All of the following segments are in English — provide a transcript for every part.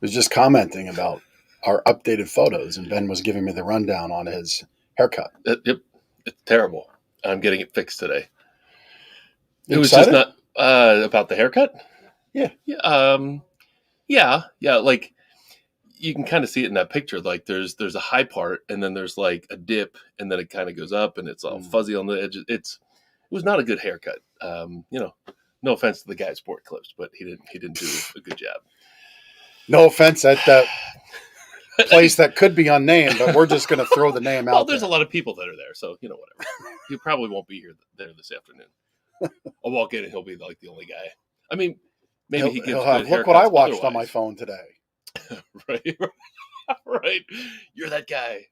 was just commenting about our updated photos, and Ben was giving me the rundown on his haircut. Yep, it's terrible. I'm getting it fixed today. You it was excited? just not about the haircut. Yeah. Yeah. Like you can kind of see it in that picture. Like there's a high part, and then there's like a dip, and then it kind of goes up, and it's all fuzzy on the edge. It was not a good haircut. No offense to the guy at Sport Clips, but he didn't do a good job. No offense at that place that could be unnamed, but we're just going to throw the name out. Well, there's a lot of people that are there, so whatever. He probably won't be there this afternoon. I'll walk in and he'll be like the only guy. I mean, maybe he gives he'll good have, look what I watched otherwise. on my phone today. Right. You're that guy.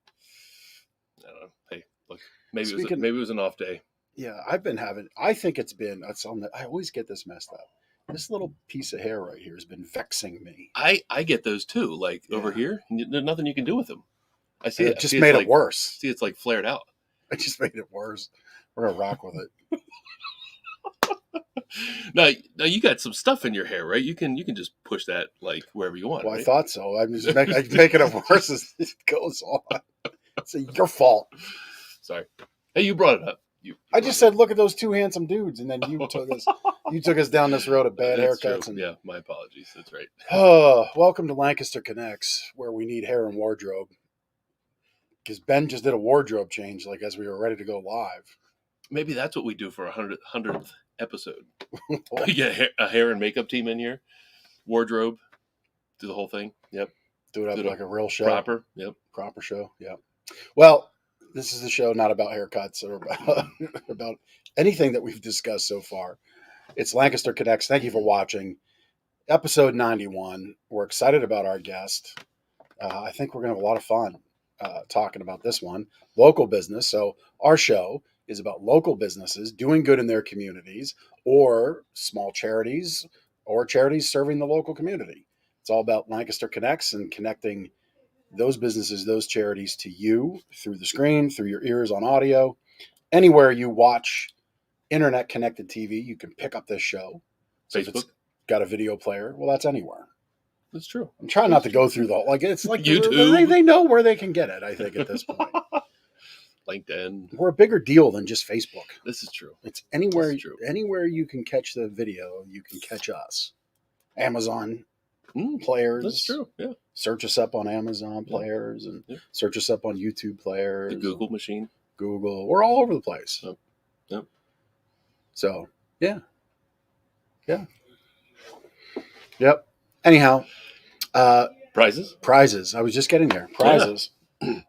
I don't know. Hey, look, maybe it was an off day. Yeah, I've been having. I think it's been. I always get this messed up. This little piece of hair right here has been vexing me. I get those too. Like over here, there's nothing you can do with them. I see it. Just made it worse. See, it's like flared out. I just made it worse. We're gonna rock with it. Now you got some stuff in your hair, right? You can just push that like wherever you want. Well, right? I thought so. I'm just making it worse as it goes on. It's your fault. Sorry. Hey, you brought it up. I just said, look at those two handsome dudes, and then you took us down this road of bad haircuts. And, yeah, my apologies. That's right. Welcome to Lancaster Connects, where we need hair and wardrobe. Because Ben just did a wardrobe change, like as we were ready to go live. Maybe that's what we do for 100th episode. We get a hair and makeup team in here, wardrobe, do the whole thing. Yep. Do it up like a real show. Proper. Yep. Proper show. Yep. Well, this is a show not about haircuts or about anything that we've discussed so far. It's Lancaster Connects. Thank you for watching. Episode 91. We're excited about our guest. I think we're going to have a lot of fun talking about this one. Local business. So our show is about local businesses doing good in their communities, or small charities, or charities serving the local community. It's all about Lancaster Connects and connecting those businesses, those charities to you through the screen, through your ears on audio. Anywhere you watch internet connected TV, you can pick up this show. So if it's got a video player, well, that's anywhere. That's true. I'm trying not to go through it's like YouTube. They know where they can get it, I think, at this point. LinkedIn. We're a bigger deal than just Facebook. This is true. It's anywhere you can catch the video, you can catch us. Amazon players. That's true. Yeah. Search us up on Amazon players and search us up on YouTube players. The Google machine. Google. We're all over the place. Yep. So, yeah. Yeah. Yep. Anyhow. Prizes. I was just getting there. Prizes. Yeah.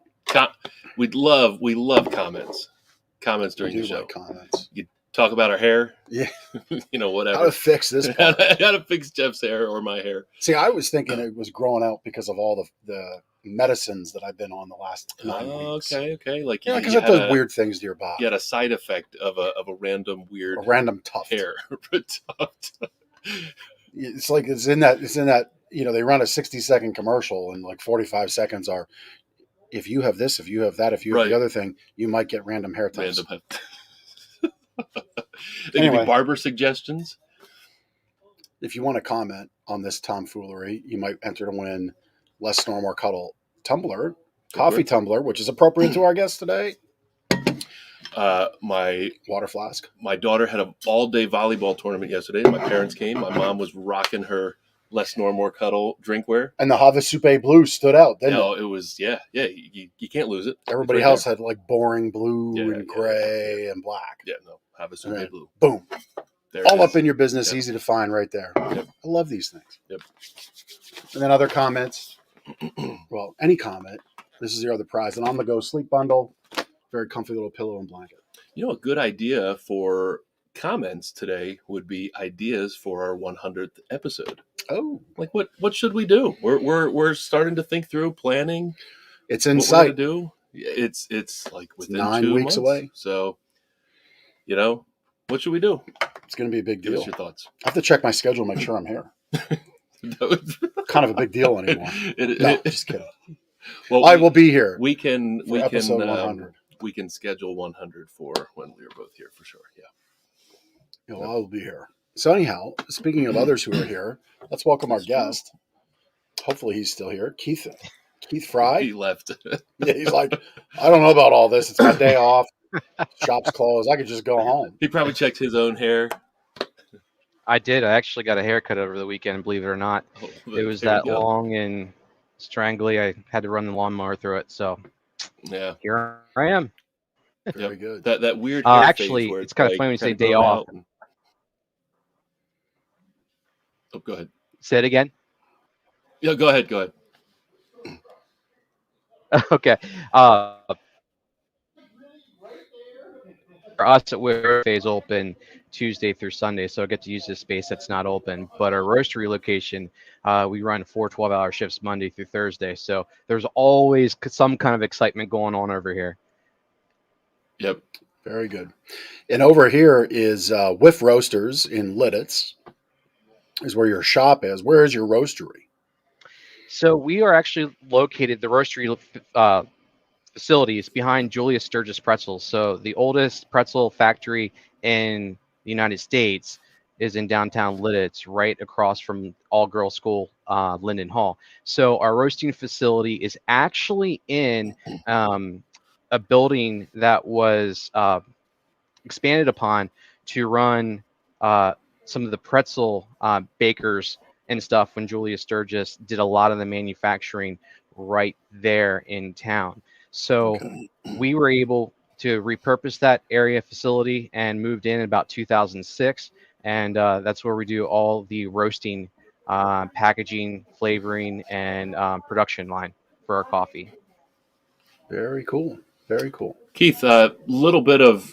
We love comments. Comments during the show. Like comments. You talk about our hair. Yeah. Whatever. How to fix this part. How to fix Jeff's hair or my hair. See, I was thinking it was growing out because of all the medicines that I've been on the last 9 weeks. Okay. Like because it does weird things to your body. You had a side effect of a random weird tuft hair. It's like it's in that they run a 60-second commercial and like 45 seconds are, if you have this, if you have that, if you have the other thing, you might get random hair tufts. They give you barber suggestions. If you want to comment on this tomfoolery, you might enter to win Less Snore More Cuddle tumbler, coffee tumbler, which is appropriate to our guest today. My water flask. My daughter had an all-day volleyball tournament yesterday. My parents came. My mom was rocking her Less Snore More Cuddle drinkware. And the Havasupe blue stood out, didn't it? It was, you can't lose it. Everybody else had like boring blue and gray and black. Yeah, no, Havasupe blue. Boom. There all up in your business, easy to find right there. Yep. I love these things. Yep. And then other comments. Well, any comment. This is your other prize. An on-the-go sleep bundle. Very comfy little pillow and blanket. A good idea for comments today would be ideas for our 100th episode. Oh, like what should we do? We're starting to think through planning. It's in sight. Do it's like within 9 2 weeks months. Away. So, what should we do? It's going to be a big deal. Give us your thoughts. I have to check my schedule, make sure I'm here. Kind of a big deal anymore. Just kidding. Well, I will be here. We can episode 100. We can schedule 100 for when we are both here for sure. Yeah. I will be here. So anyhow, speaking of others who are here, let's welcome our guest. Hopefully he's still here. Keith Frey. He left. Yeah, he's like, I don't know about all this. It's my day off. Shop's closed. I could just go home. He probably checked his own hair. I did. I actually got a haircut over the weekend, believe it or not. Oh, It was there you that go. long and strangly. I had to run the lawnmower through it. So Yeah. here I am. Very good. That weird hair Actually, phase where it's kind of funny when you say day off. Oh, go ahead. Say it again. Yeah, go ahead. Go ahead. Okay. For us at Whiff phase open Tuesday through Sunday, so I get to use this space that's not open. But our roastery location, we run 4 12-hour shifts Monday through Thursday. So there's always some kind of excitement going on over here. Yep. Very good. And over here is Whiff Roasters in Lititz, is where your shop is. Where is your roastery? So we are actually located, the roastery facilities behind Julius Sturgis Pretzels. So the oldest pretzel factory in the United States is in downtown Lititz, right across from all-girls school, Linden Hall. So our roasting facility is actually in a building that was expanded upon to run some of the pretzel bakers and stuff when Julius Sturgis did a lot of the manufacturing right there in town. So we were able to repurpose that area facility and moved in about 2006. And that's where we do all the roasting, packaging, flavoring, and production line for our coffee. Very cool. Very cool. Keith, a little bit of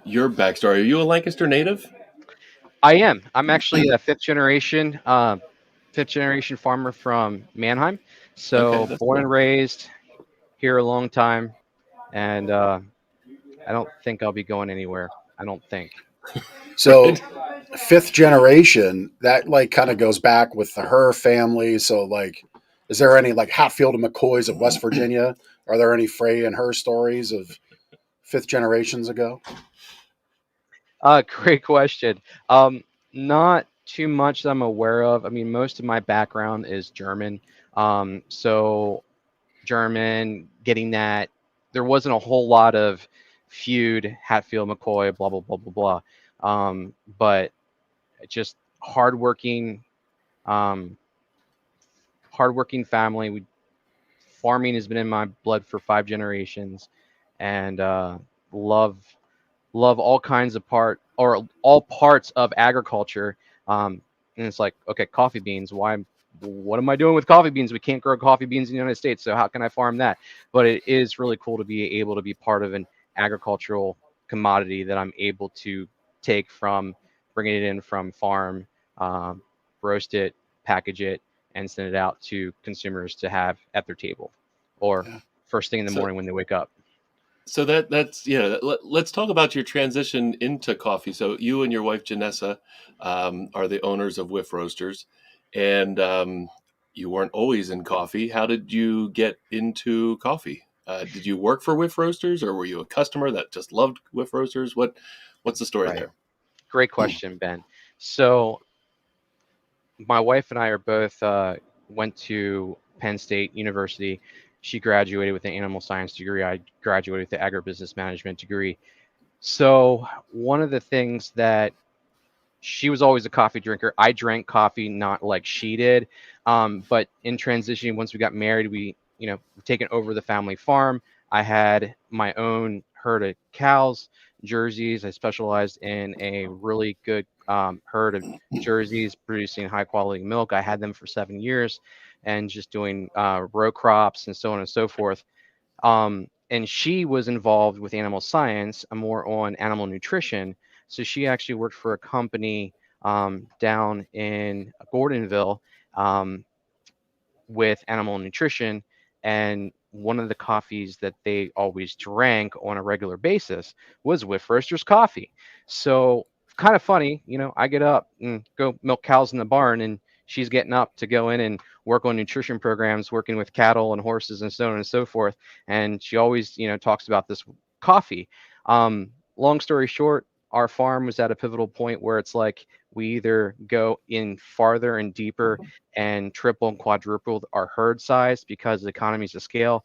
your backstory. Are you a Lancaster native? I am. I'm actually a fifth generation farmer from Mannheim. So Okay, born cool. and raised here a long time, and I don't think I'll be going anywhere. I don't think. So, fifth generation, that like kind of goes back with the Her family. So, like, is there any like Hatfield and McCoys of West Virginia? Are there any Frey and Her stories of fifth generations ago? Great question. Not too much that I'm aware of. I mean, most of my background is German. So German, getting that. There wasn't a whole lot of feud, Hatfield, McCoy, blah, blah, blah, blah, blah. But just hardworking, um, hardworking family. Farming has been in my blood for 5 generations, and love all kinds of all parts of agriculture. And it's like, okay, coffee beans. What am I doing with coffee beans? We can't grow coffee beans in the United States, so how can I farm that? But it is really cool to be able to be part of an agricultural commodity that I'm able to take from bringing it in from farm, roast it, package it, and send it out to consumers to have at their table or first thing in the morning when they wake up. So that's Let's talk about your transition into coffee. So you and your wife Janessa are the owners of Whiff Roasters, and you weren't always in coffee. How did you get into coffee? Did you work for Whiff Roasters, or were you a customer that just loved Whiff Roasters? What's the story there? Great question, Ben. So my wife and I are both went to Penn State University. She graduated with an animal science degree. I graduated with the agribusiness management degree. So one of the things that she was always a coffee drinker. I drank coffee not like she did. But in transition, once we got married, we, taken over the family farm. I had my own herd of cows, Jerseys. I specialized in a really good herd of Jerseys producing high quality milk. I had them for 7 years and just doing row crops and so on and so forth. And she was involved with animal science, more on animal nutrition. So she actually worked for a company down in Gordonville with animal nutrition. And one of the coffees that they always drank on a regular basis was Whiff Roasters Coffee. So kind of funny, I get up and go milk cows in the barn, and she's getting up to go in and work on nutrition programs, working with cattle and horses and so on and so forth. And she always, talks about this coffee. Long story short, our farm was at a pivotal point where it's like we either go in farther and deeper and triple and quadruple our herd size because of economies of scale.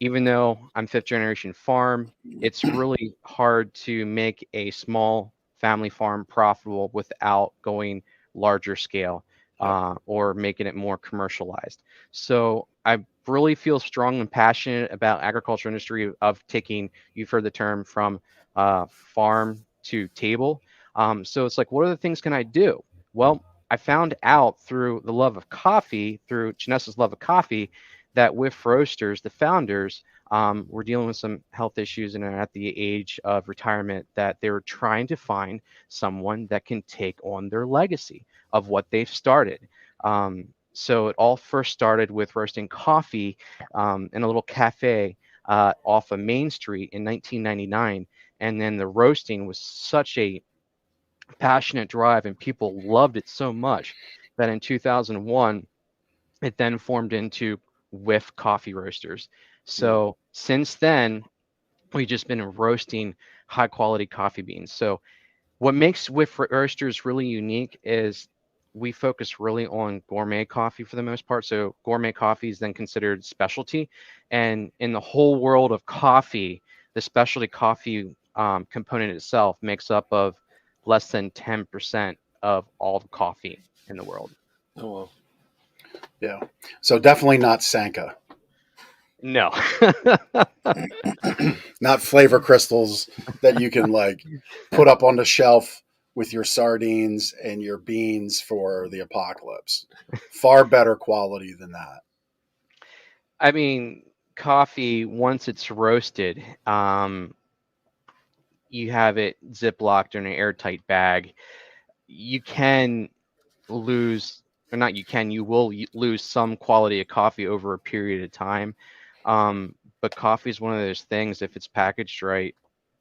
Even though I'm fifth generation farm, it's really hard to make a small family farm profitable without going larger scale Yep. or making it more commercialized. So I really feel strong and passionate about agriculture industry of taking, you've heard the term, from farm to table. So it's like, what other things can I do? Well, I found out through the love of coffee, through Janessa's love of coffee, that Whiff Roasters, the founders, were dealing with some health issues and are at the age of retirement, that they were trying to find someone that can take on their legacy of what they've started. So it all first started with roasting coffee in a little cafe off of Main Street in 1999. And then the roasting was such a passionate drive and people loved it so much that in 2001, it then formed into Whiff Coffee Roasters. So since then, we've just been roasting high quality coffee beans. So what makes Whiff Roasters really unique is we focus really on gourmet coffee for the most part. So gourmet coffee is then considered specialty. And in the whole world of coffee, the specialty coffee component itself makes up of less than 10% of all the coffee in the world. Oh well. Yeah. So definitely not Sanka. No. Not flavor crystals that you can like put up on the shelf with your sardines and your beans for the apocalypse. Far better quality than that. I mean, coffee, once it's roasted, you have it ziplocked in an airtight bag. You can lose, or not you can, you will lose some quality of coffee over a period of time. But coffee is one of those things, if it's packaged right,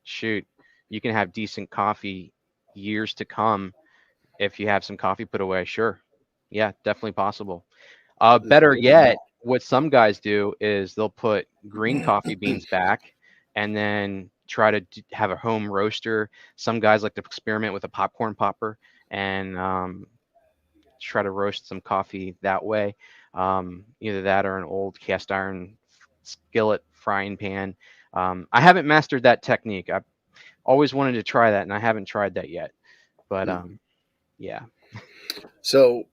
shoot, you can have decent coffee years to come if you have some coffee put away. Sure. Yeah, definitely possible. Better There you yet, go. what some guys do is they'll put green coffee beans back and then try to have a home roaster. Some guys like to experiment with a popcorn popper and try to roast some coffee that way. Either that or an old cast iron skillet frying pan. I haven't mastered that technique. I've always wanted to try that, and I haven't tried that yet. But yeah. So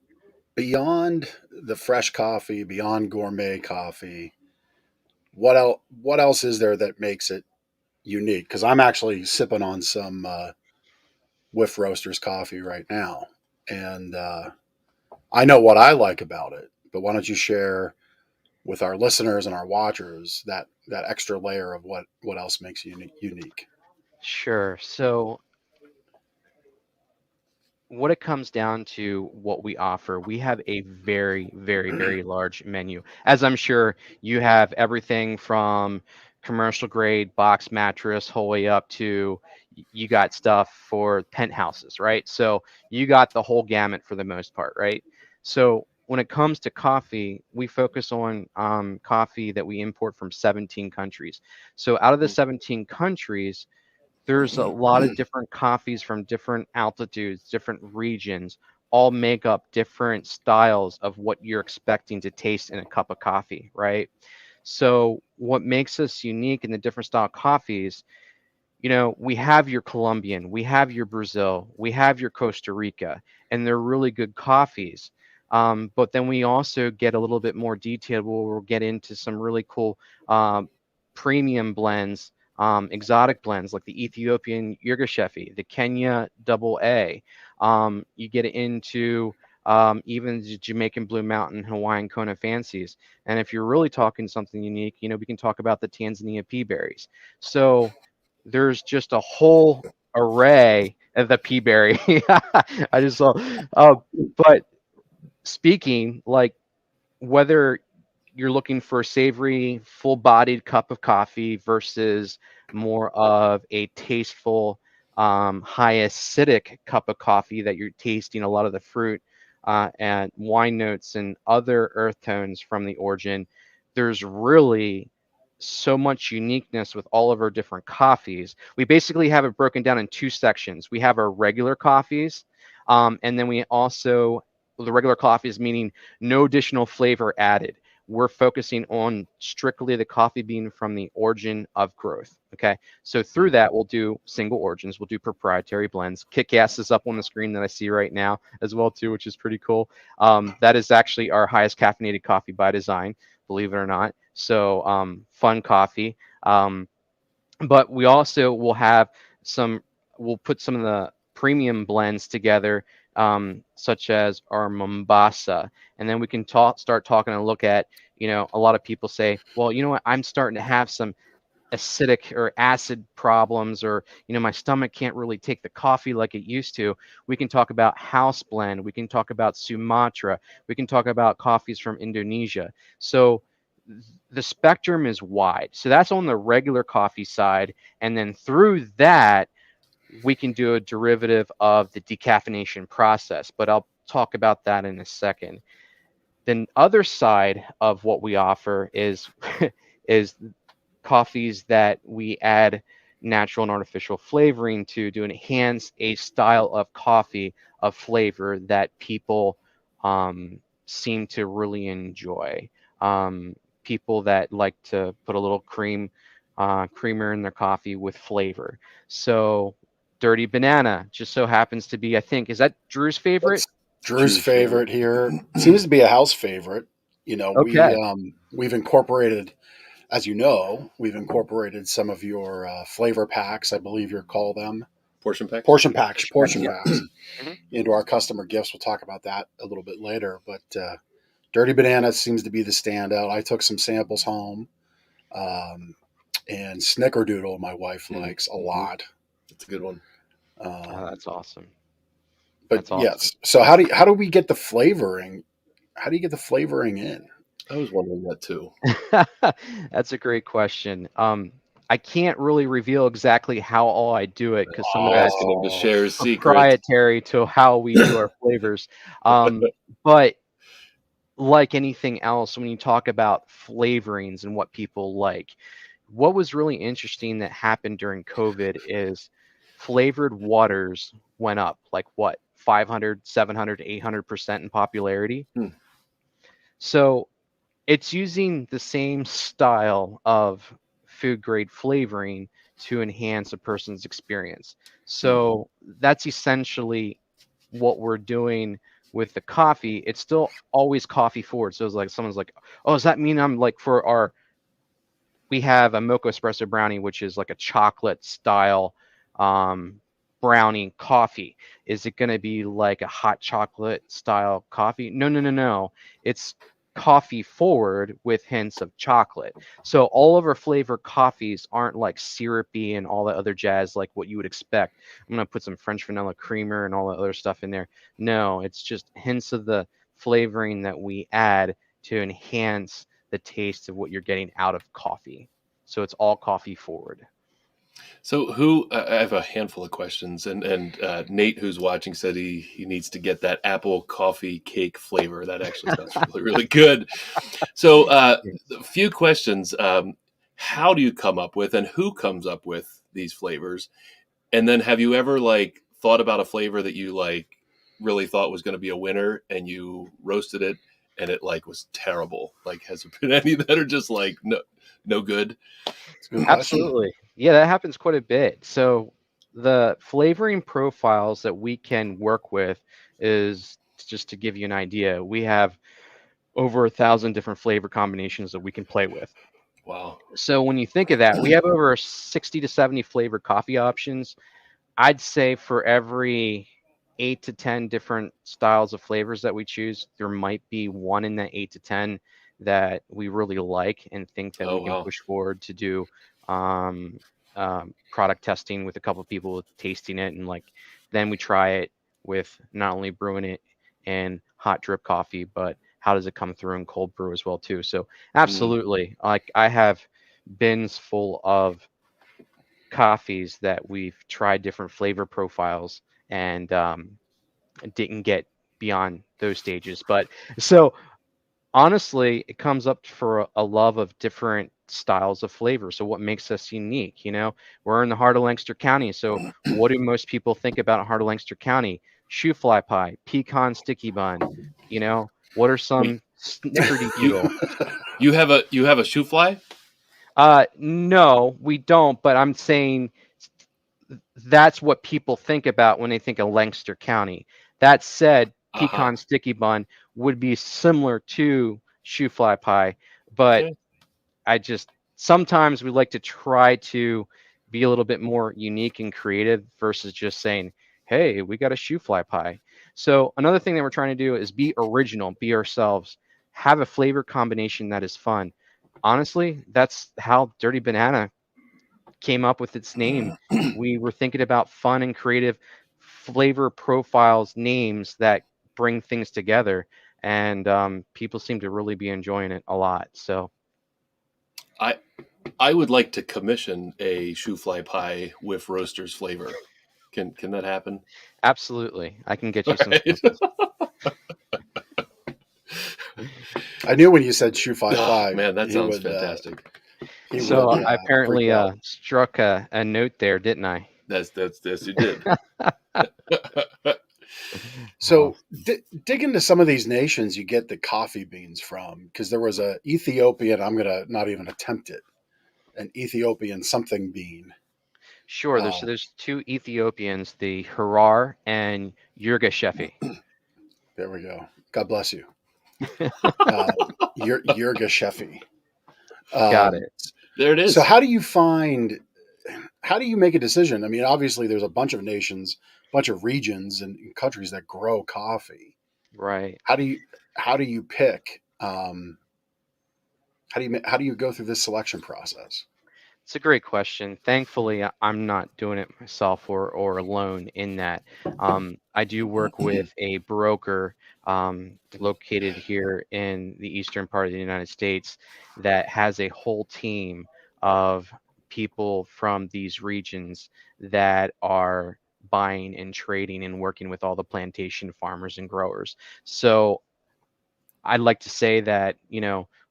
beyond the fresh coffee, beyond gourmet coffee, what else is there that makes it unique? Because I'm actually sipping on some Whiff Roasters coffee right now, and I know what I like about it. But why don't you share with our listeners and our watchers that extra layer of what else makes you unique? Sure. So what it comes down to, what we offer, we have a very, very, very large menu. As I'm sure you have everything from commercial grade box mattress whole way up to you got stuff for penthouses, right? So you got the whole gamut for the most part, right? So when it comes to coffee, we focus on coffee that we import from 17 countries. So out of the 17 countries, there's a lot of different coffees from different altitudes, different regions, all make up different styles of what you're expecting to taste in a cup of coffee, right? So what makes us unique in the different style coffees, we have your Colombian, we have your Brazil, we have your Costa Rica, and they're really good coffees. But then we also get a little bit more detailed where we'll get into some really cool premium blends, exotic blends like the Ethiopian Yirgacheffe, the Kenya Double A. You get into even the Jamaican Blue Mountain, Hawaiian Kona Fancies. And if you're really talking something unique, we can talk about the Tanzania pea berries. So there's just a whole array of the pea berry. I just saw, but speaking like, whether you're looking for a savory, full-bodied cup of coffee versus more of a tasteful, high acidic cup of coffee that you're tasting a lot of the fruit and wine notes and other earth tones from the origin, there's really so much uniqueness with all of our different coffees. We basically have it broken down in two sections. We have our regular coffees, and then we also, the regular coffees meaning no additional flavor added. We're focusing on strictly the coffee bean from the origin of growth. Okay, so through that, we'll do single origins, we'll do proprietary blends. Kick-Ass is up on the screen that I see right now as well too, which is pretty cool. That is actually our highest caffeinated coffee by design, believe it or not. So fun coffee. But we also will have some, we'll put some of the premium blends together, such as our Mombasa. And then we can start talking and look at, a lot of people say, well, you know what, I'm starting to have some acidic or acid problems, or my stomach can't really take the coffee like it used to. We can talk about house blend, we can talk about Sumatra, we can talk about coffees from Indonesia. So the spectrum is wide. So that's on the regular coffee side, and then through that we can do a derivative of the decaffeination process, but I'll talk about that in a second. Then other side of what we offer is is coffees that we add natural and artificial flavoring to enhance a style of coffee of flavor that people seem to really enjoy. People that like to put a little creamer in their coffee with flavor. So Dirty Banana just so happens to be, I think, is that Drew's favorite? That's Drew's favorite here. Seems to be a house favorite. Okay. We've incorporated, as you know, we've incorporated some of your flavor packs. I believe you call them Portion packs. portion packs Mhm. into our customer gifts. We'll talk about that a little bit later. But Dirty Banana seems to be the standout. I took some samples home, and Snickerdoodle my wife likes a lot. It's a good one. Oh, that's awesome. But That's awesome. yes, so how do we get the flavoring? How do you get the flavoring in? I was wondering that too. That's a great question. I can't really reveal exactly how all I do it because some of I'm that's asking him to share his secrets. proprietary to how we do our flavors. But like anything else, when you talk about flavorings and what people like, what was really interesting that happened during COVID is flavored waters went up like what, 500, 700, 800% in popularity. Hmm. So it's using the same style of food grade flavoring to enhance a person's experience. So that's essentially what we're doing with the coffee. It's still always coffee forward. So it's like someone's like, oh, does that mean I'm like we have a mocha espresso brownie, which is like a chocolate style brownie coffee. Is it going to be like a hot chocolate style coffee? No. It's coffee forward with hints of chocolate. So all of our flavor coffees aren't like syrupy and all that other jazz like what you would expect. I'm going to put some French vanilla creamer and all that other stuff in there. No, it's just hints of the flavoring that we add to enhance the taste of what you're getting out of coffee. So it's all coffee forward. So, I have a handful of questions, and Nate, who's watching, said he needs to get that apple coffee cake flavor. That actually sounds really, really good. So, a few questions. How do you come up with, and who comes up with these flavors? And then, have you ever like thought about a flavor that you like really thought was going to be a winner, and you roasted it, and it like was terrible? Like, has there been any that are just like no good? Absolutely. Yeah, that happens quite a bit. So the flavoring profiles that we can work with is, just to give you an idea, we have over 1,000 different flavor combinations that we can play with. Wow. So when you think of that, we have over 60 to 70 flavor coffee options. I'd say for every 8 to 10 different styles of flavors that we choose, there might be one in that 8 to 10 that we really like and think that we can push forward to do um, product testing with a couple of people tasting it, and like then we try it with not only brewing it in hot drip coffee, but how does it come through in cold brew as well too. So absolutely, like I have bins full of coffees that we've tried different flavor profiles and didn't get beyond those stages. But so honestly, it comes up for a love of different styles of flavor. So what makes us unique? We're in the heart of Lancaster County. So what do most people think about heart of Lancaster County? Shoe fly pie, pecan sticky bun. What are Wait, some you snickerdoodle? you have a shoe fly? No, we don't. But I'm saying that's what people think about when they think of Lancaster County. That said, Uh-huh. pecan sticky bun would be similar to shoe fly pie, but Okay. I just sometimes we like to try to be a little bit more unique and creative versus just saying, hey, we got a shoe fly pie. So another thing that we're trying to do is be original, be ourselves, have a flavor combination that is fun. Honestly, that's how Dirty Banana came up with its name. We were thinking about fun and creative flavor profiles, names that bring things together, and people seem to really be enjoying it a lot. So I I would like to commission a shoe fly pie with roasters flavor. Can that happen? absolutely, I can get you some Right. samples. I knew when you said shoe fly Oh pie, man, that he sounds would fantastic. he So would I freak apparently out. struck a note there, didn't I? That's you did. Oh, So dig into some of these nations you get the coffee beans from, because there was a Ethiopian. I'm gonna not even attempt it. An Ethiopian something bean. sure. There's Uh, so there's two Ethiopians, the Harar and Yurga Shefi. there we go. God bless you. Yurga Shefi. Got it. There it So is. how do you make a decision? I mean, obviously there's a bunch of nations, bunch of regions and countries that grow coffee. Right. How do you pick? How do you go through this selection process? It's a great question. Thankfully, I'm not doing it myself or alone in that. I do work with a broker located here in the eastern part of the United States that has a whole team of people from these regions that are buying and trading and working with all the plantation farmers and growers. So I'd like to say that,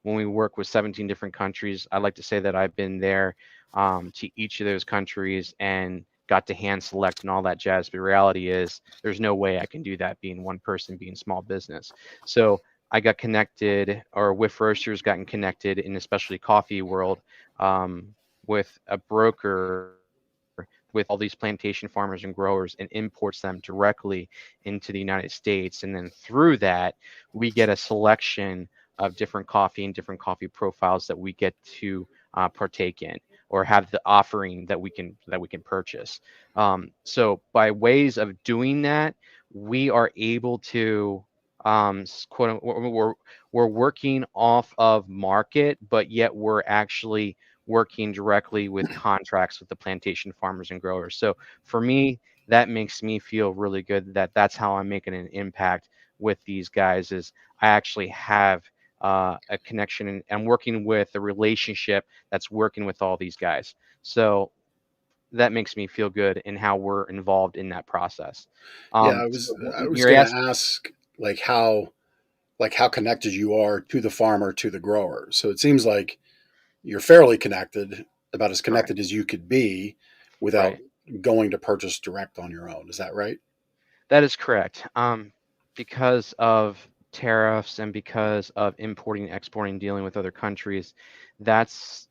when we work with 17 different countries, I'd like to say that I've been there to each of those countries and got to hand select and all that jazz. But the reality is, there's no way I can do that being one person, being small business. So I got connected, or Whiff Roasters gotten connected in the specialty coffee world with a broker with all these plantation farmers and growers and imports them directly into the United States. And then through that, we get a selection of different coffee and different coffee profiles that we get to partake in or have the offering that we can purchase. So by ways of doing that, we are able to quote we're working off of market, but yet we're actually working directly with contracts with the plantation farmers and growers. So for me, that makes me feel really good that that's how I'm making an impact with these guys. Is I actually have a connection and I'm working with a relationship that's working with all these guys. So that makes me feel good in how we're involved in that process. Yeah, I So was I was you're going asking, to ask like how connected you are to the farmer, to the grower. So it seems like you're fairly connected, about as correct, connected as you could be without right? going to purchase direct on your own. Is that right? That is correct. Because of tariffs and because of importing, exporting, dealing with other countries, that's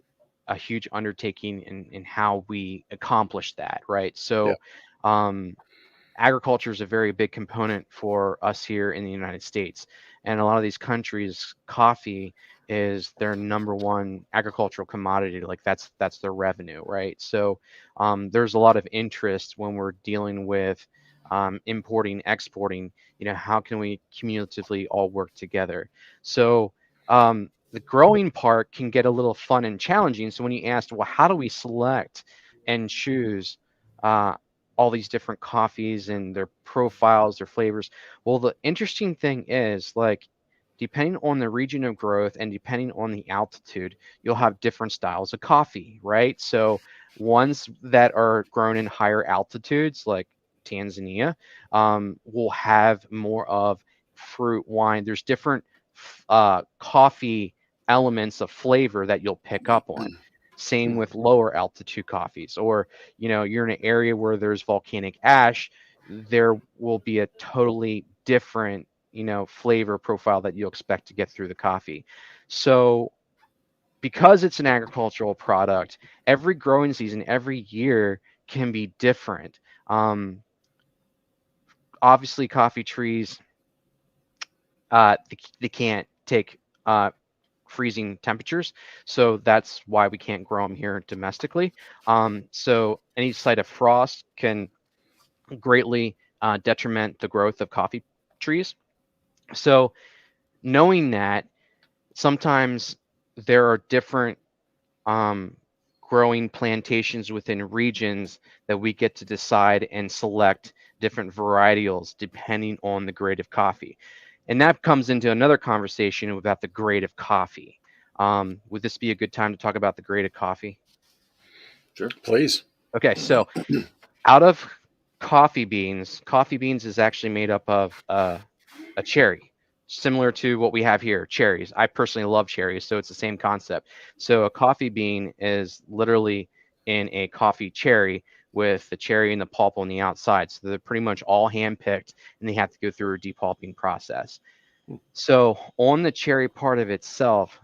a huge undertaking in how we accomplish that, right? Yeah. So, um, agriculture is a very big component for us here in the United States. And a lot of these countries, coffee is their number one agricultural commodity. Like that's their revenue, right? So there's a lot of interest when we're dealing with importing, exporting. How can we cumulatively all work together? So the growing part can get a little fun and challenging. So when you asked, well, how do we select and choose? Uh, all these different coffees and their profiles, their flavors. Well, the interesting thing is, like, depending on the region of growth and depending on the altitude, you'll have different styles of coffee, right? So, ones that are grown in higher altitudes, like Tanzania, will have more of fruit wine. There's different coffee elements of flavor that you'll pick up on. Same with lower altitude coffees, or you're in an area where there's volcanic ash, there will be a totally different flavor profile that you'll expect to get through the coffee. So because it's an agricultural product, every growing season, every year can be different. Obviously, coffee trees, they can't take freezing temperatures, so that's why we can't grow them here domestically. So any slight of frost can greatly detriment the growth of coffee trees. So knowing that, sometimes there are different growing plantations within regions that we get to decide and select different varietals depending on the grade of coffee. And that comes into another conversation about the grade of coffee. Would this be a good time to talk about the grade of coffee? Sure, please. Okay, so out of coffee beans is actually made up of a cherry, similar to what we have here, cherries. I personally love cherries, so it's the same concept. So a coffee bean is literally in a coffee cherry with the cherry and the pulp on the outside. So they're pretty much all hand-picked, and they have to go through a depulping process. So on the cherry part of itself,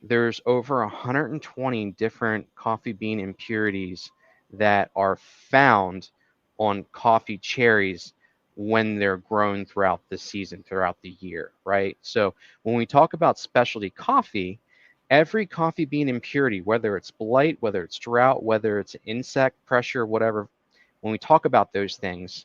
there's over 120 different coffee bean impurities that are found on coffee cherries when they're grown throughout the season, throughout the year, right? So when we talk about specialty coffee, every coffee bean impurity, whether it's blight, whether it's drought, whether it's insect pressure, whatever, when we talk about those things,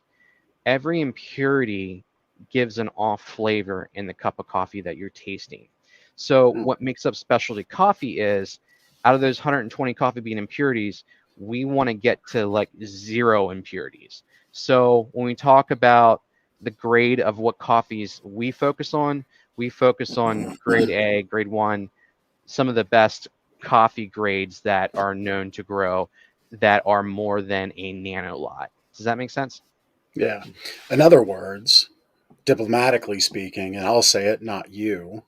every impurity gives an off flavor in the cup of coffee that you're tasting. So what makes up specialty coffee is, out of those 120 coffee bean impurities, we want to get to like 0 impurities. So when we talk about the grade of what coffees we focus on grade A, grade 1, some of the best coffee grades that are known to grow that are more than a nanolot. Does that make sense? Yeah. In other words, diplomatically speaking, and I'll say it, not you,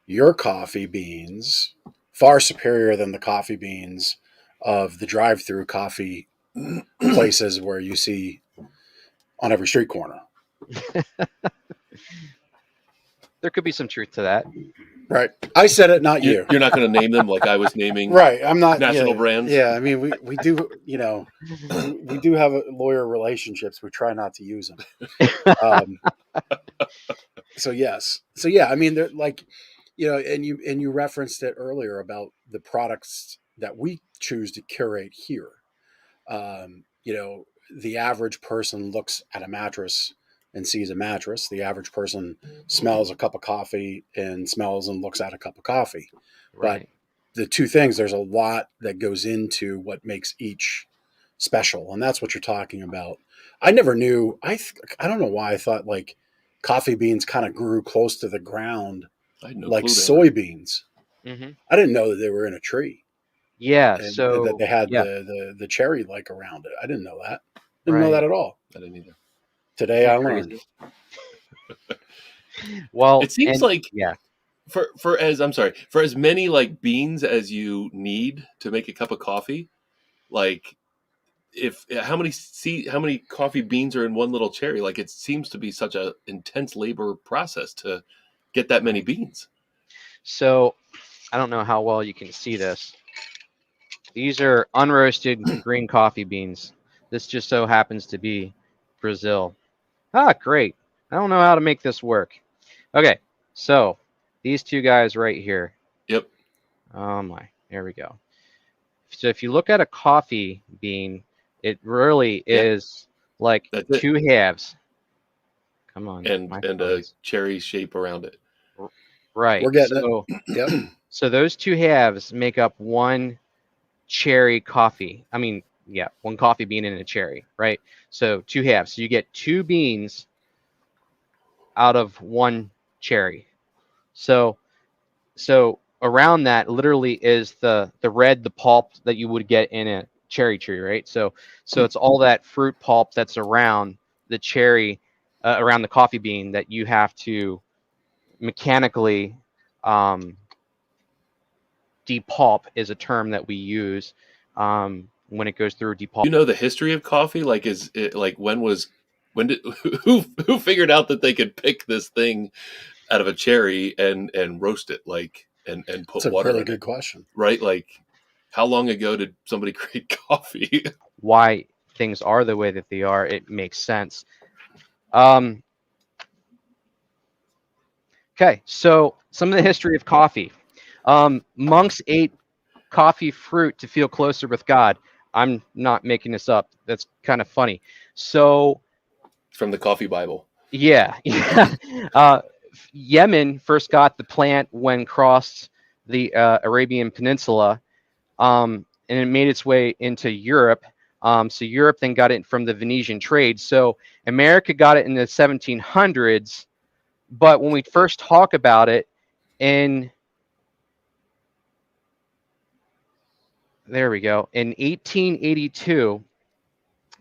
your coffee beans far superior than the coffee beans of the drive-through coffee places where you see on every street corner. There could be some truth to that. Right. I said it, not you. You're not going to name them like I was naming right. I'm not national yeah, brands. Yeah. I mean, we do, we do have lawyer relationships. We try not to use them. So yes. So yeah, I mean, they're like, and you referenced it earlier about the products that we choose to curate here. The average person looks at a mattress and sees a mattress. The average person smells a cup of coffee and smells and looks at a cup of coffee. Right. But the two things, there's a lot that goes into what makes each special, and that's what you're talking about. I never knew. I don't know why I thought like coffee beans kind of grew close to the ground, I had no like clue soybeans. Mm-hmm. I didn't know that they were in a tree. Yeah. And So that they had yeah. the cherry like around it. I didn't know that. Didn't know Right. that at all. I didn't either. Today I learned. Well, It seems like yeah. For as many like beans as you need to make a cup of coffee, like how many coffee beans are in one little cherry? Like it seems to be such a intense labor process to get that many beans. So I don't know how well you can see this. These are unroasted green coffee beans. This just so happens to be Brazil. Ah, great. I don't know how to make this work. Okay, so these two guys right here. Yep. Oh my, there we go. So if you look at a coffee bean, it really is like That's two halves. Come on. and a cherry shape around it. Right. We're getting it. Yep. So those two halves make up one cherry coffee. I mean, yeah, one coffee bean and a cherry, right? So two halves. So you get two beans out of one cherry. So around that literally is the pulp that you would get in a cherry tree, right? So it's all that fruit pulp that's around the cherry, around the coffee bean that you have to mechanically depulp is a term that we use when it goes through depulp. You know the history of coffee? Like, is it like when did who figured out that they could pick this thing out of a cherry and roast it, like, and put That's a water really in good it, question. right? Like, how long ago did somebody create coffee? Why things are the way that they are, it makes sense. Okay, so some of the history of coffee. Monks ate coffee fruit to feel closer with God. I'm not making this up. That's kind of funny. So From the Coffee Bible. yeah, Yemen first got the plant when crossed the Arabian Peninsula, and it made its way into Europe. So Europe then got it from the Venetian trade. So America got it in the 1700s, but when we first talk about it there we go. In 1882,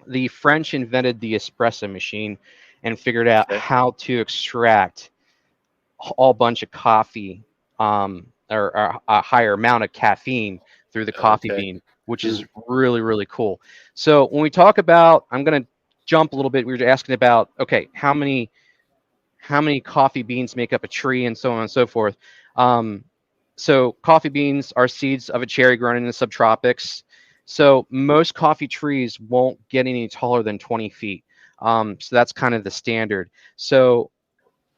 the French invented the espresso machine and figured out how to extract a bunch of coffee or a higher amount of caffeine through the coffee bean, which is really, really cool. So when we talk about, I'm going to jump a little bit. We were asking about, okay, how many coffee beans make up a tree and so on and so forth. So coffee beans are seeds of a cherry grown in the subtropics. So most coffee trees won't get any taller than 20 feet. So that's kind of the standard. So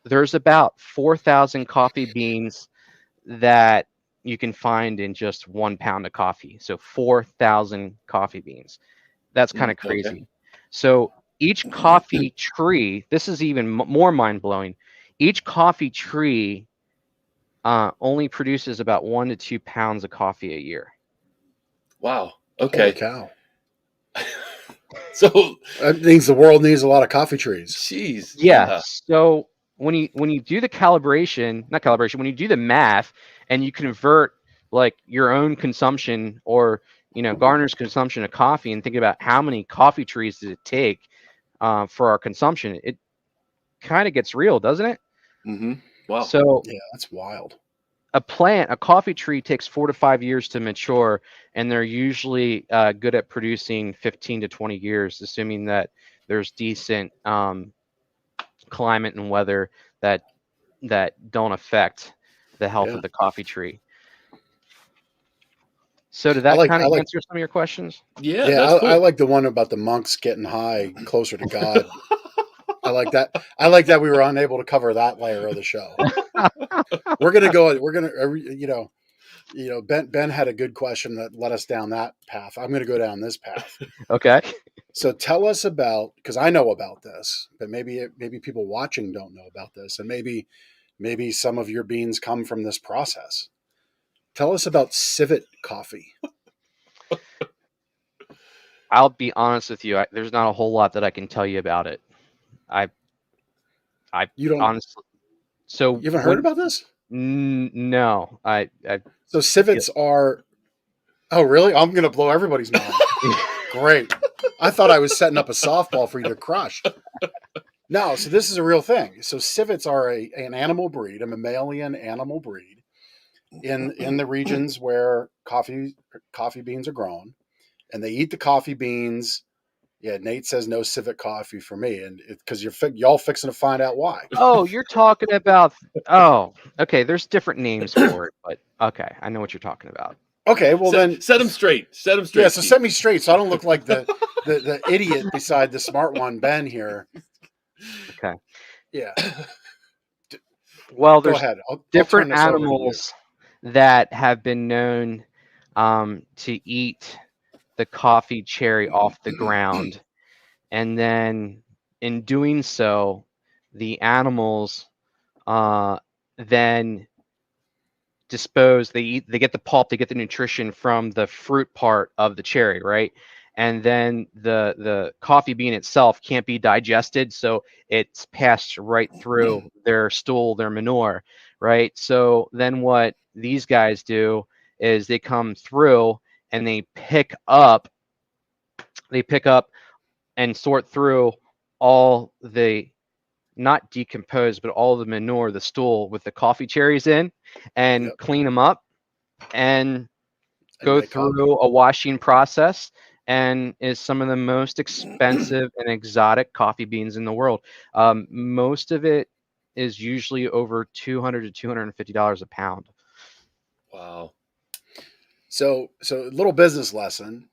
there's about 4,000 coffee beans that you can find in just 1 pound of coffee. So 4,000 coffee beans. That's kind of crazy. Okay. So each coffee tree, this is even more mind-blowing. Each coffee tree only produces about 1 to 2 pounds of coffee a year. Wow. Holy Okay. cow. So That means the world needs a lot of coffee trees. jeez. Yeah. So when you do the when you do the math and you convert like your own consumption or Garner's consumption of coffee and think about how many coffee trees does it take for our consumption, it kind of gets real, doesn't it? Mm-hmm. Wow. So Yeah, that's wild. a coffee tree takes 4 to 5 years to mature, and they're usually good at producing 15 to 20 years, assuming that there's decent climate and weather that don't affect the health of the coffee tree. So did that kind of answer some of your questions? Yeah, Yeah, that's cool. I like the one about the monks getting high closer to God. I like that. I like that we were unable to cover that layer of the show. We're gonna Ben had a good question that led us down that path. I'm gonna go down this path. Okay. So tell us about, because I know about this, but maybe people watching don't know about this, and maybe some of your beans come from this process. Tell us about civet coffee. I'll be honest with you. There's not a whole lot that I can tell you about it. You don't honestly. So you haven't heard about this? No. So civets are. Oh, really? I'm going to blow everybody's mind. Great. I thought I was setting up a softball for you to crush. No, so this is a real thing. So civets are an animal breed, a mammalian animal breed in the regions where coffee beans are grown, and they eat the coffee beans. Yeah, Nate says no civet coffee for me, and because y'all fixing to find out why. Oh, you're talking about. Oh, okay. There's different names for it, but okay, I know what you're talking about. Okay, well then set them straight. Set them straight. Yeah, so set me straight, so I don't look like the idiot beside the smart one, Ben here. Okay. Yeah. Well, Go there's ahead. different animals that have been known to eat the coffee cherry off the ground, and then in doing so, the animals then dispose. They get the pulp, they get the nutrition from the fruit part of the cherry, right? And then the coffee bean itself can't be digested, so it's passed right through their stool, their manure, right? So then what these guys do is they come through and they pick up and sort through all the not decomposed, but all the manure, the stool with the coffee cherries in, and clean them up. and And go make coffee. through a washing process, and is some of the most expensive and exotic coffee beans in the world. Most of it is usually over $200 to $250 a pound. Wow. So little business lesson.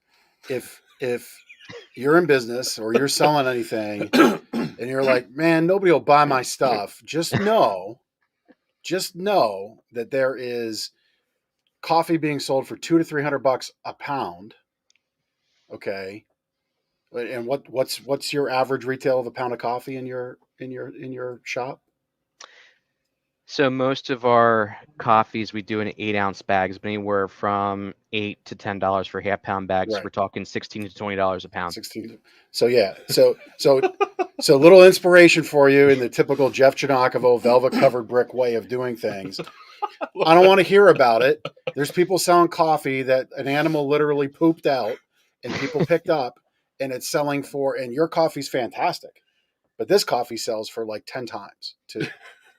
If you're in business or you're selling anything and you're like, man, nobody will buy my stuff, just know that there is coffee being sold for $200 to $300 a pound. Okay. And what's your average retail of a pound of coffee in your shop? So most of our coffees we do in 8-ounce bags, but anywhere from $8 to $10 for half-pound bags. Right. We're talking $16 to $20 a pound. 16. So yeah. So little inspiration for you in the typical Jeff Chinakovo velvet covered brick way of doing things. I don't want to hear about it. There's people selling coffee that an animal literally pooped out and people picked up, and it's selling for, and your coffee's fantastic, but this coffee sells for like 10 times to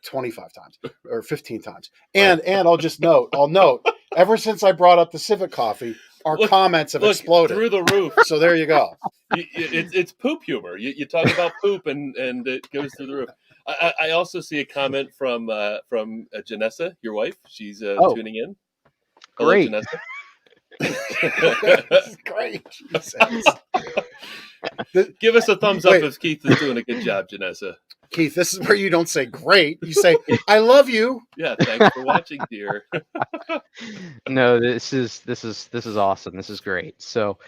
25 times or 15 times. And I'll note, ever since I brought up the Civic coffee, our comments have exploded through the roof. So there you go. It's poop humor. You talk about poop and it goes through the roof. I also see a comment from Janessa, your wife. She's tuning in. Hello, Great. Janessa. This is great. Give us a thumbs up if Keith is doing a good job, Janessa. Keith, this is where you don't say great. You say, I love you. Yeah, thanks for watching, dear. No, this is awesome. This is great. So,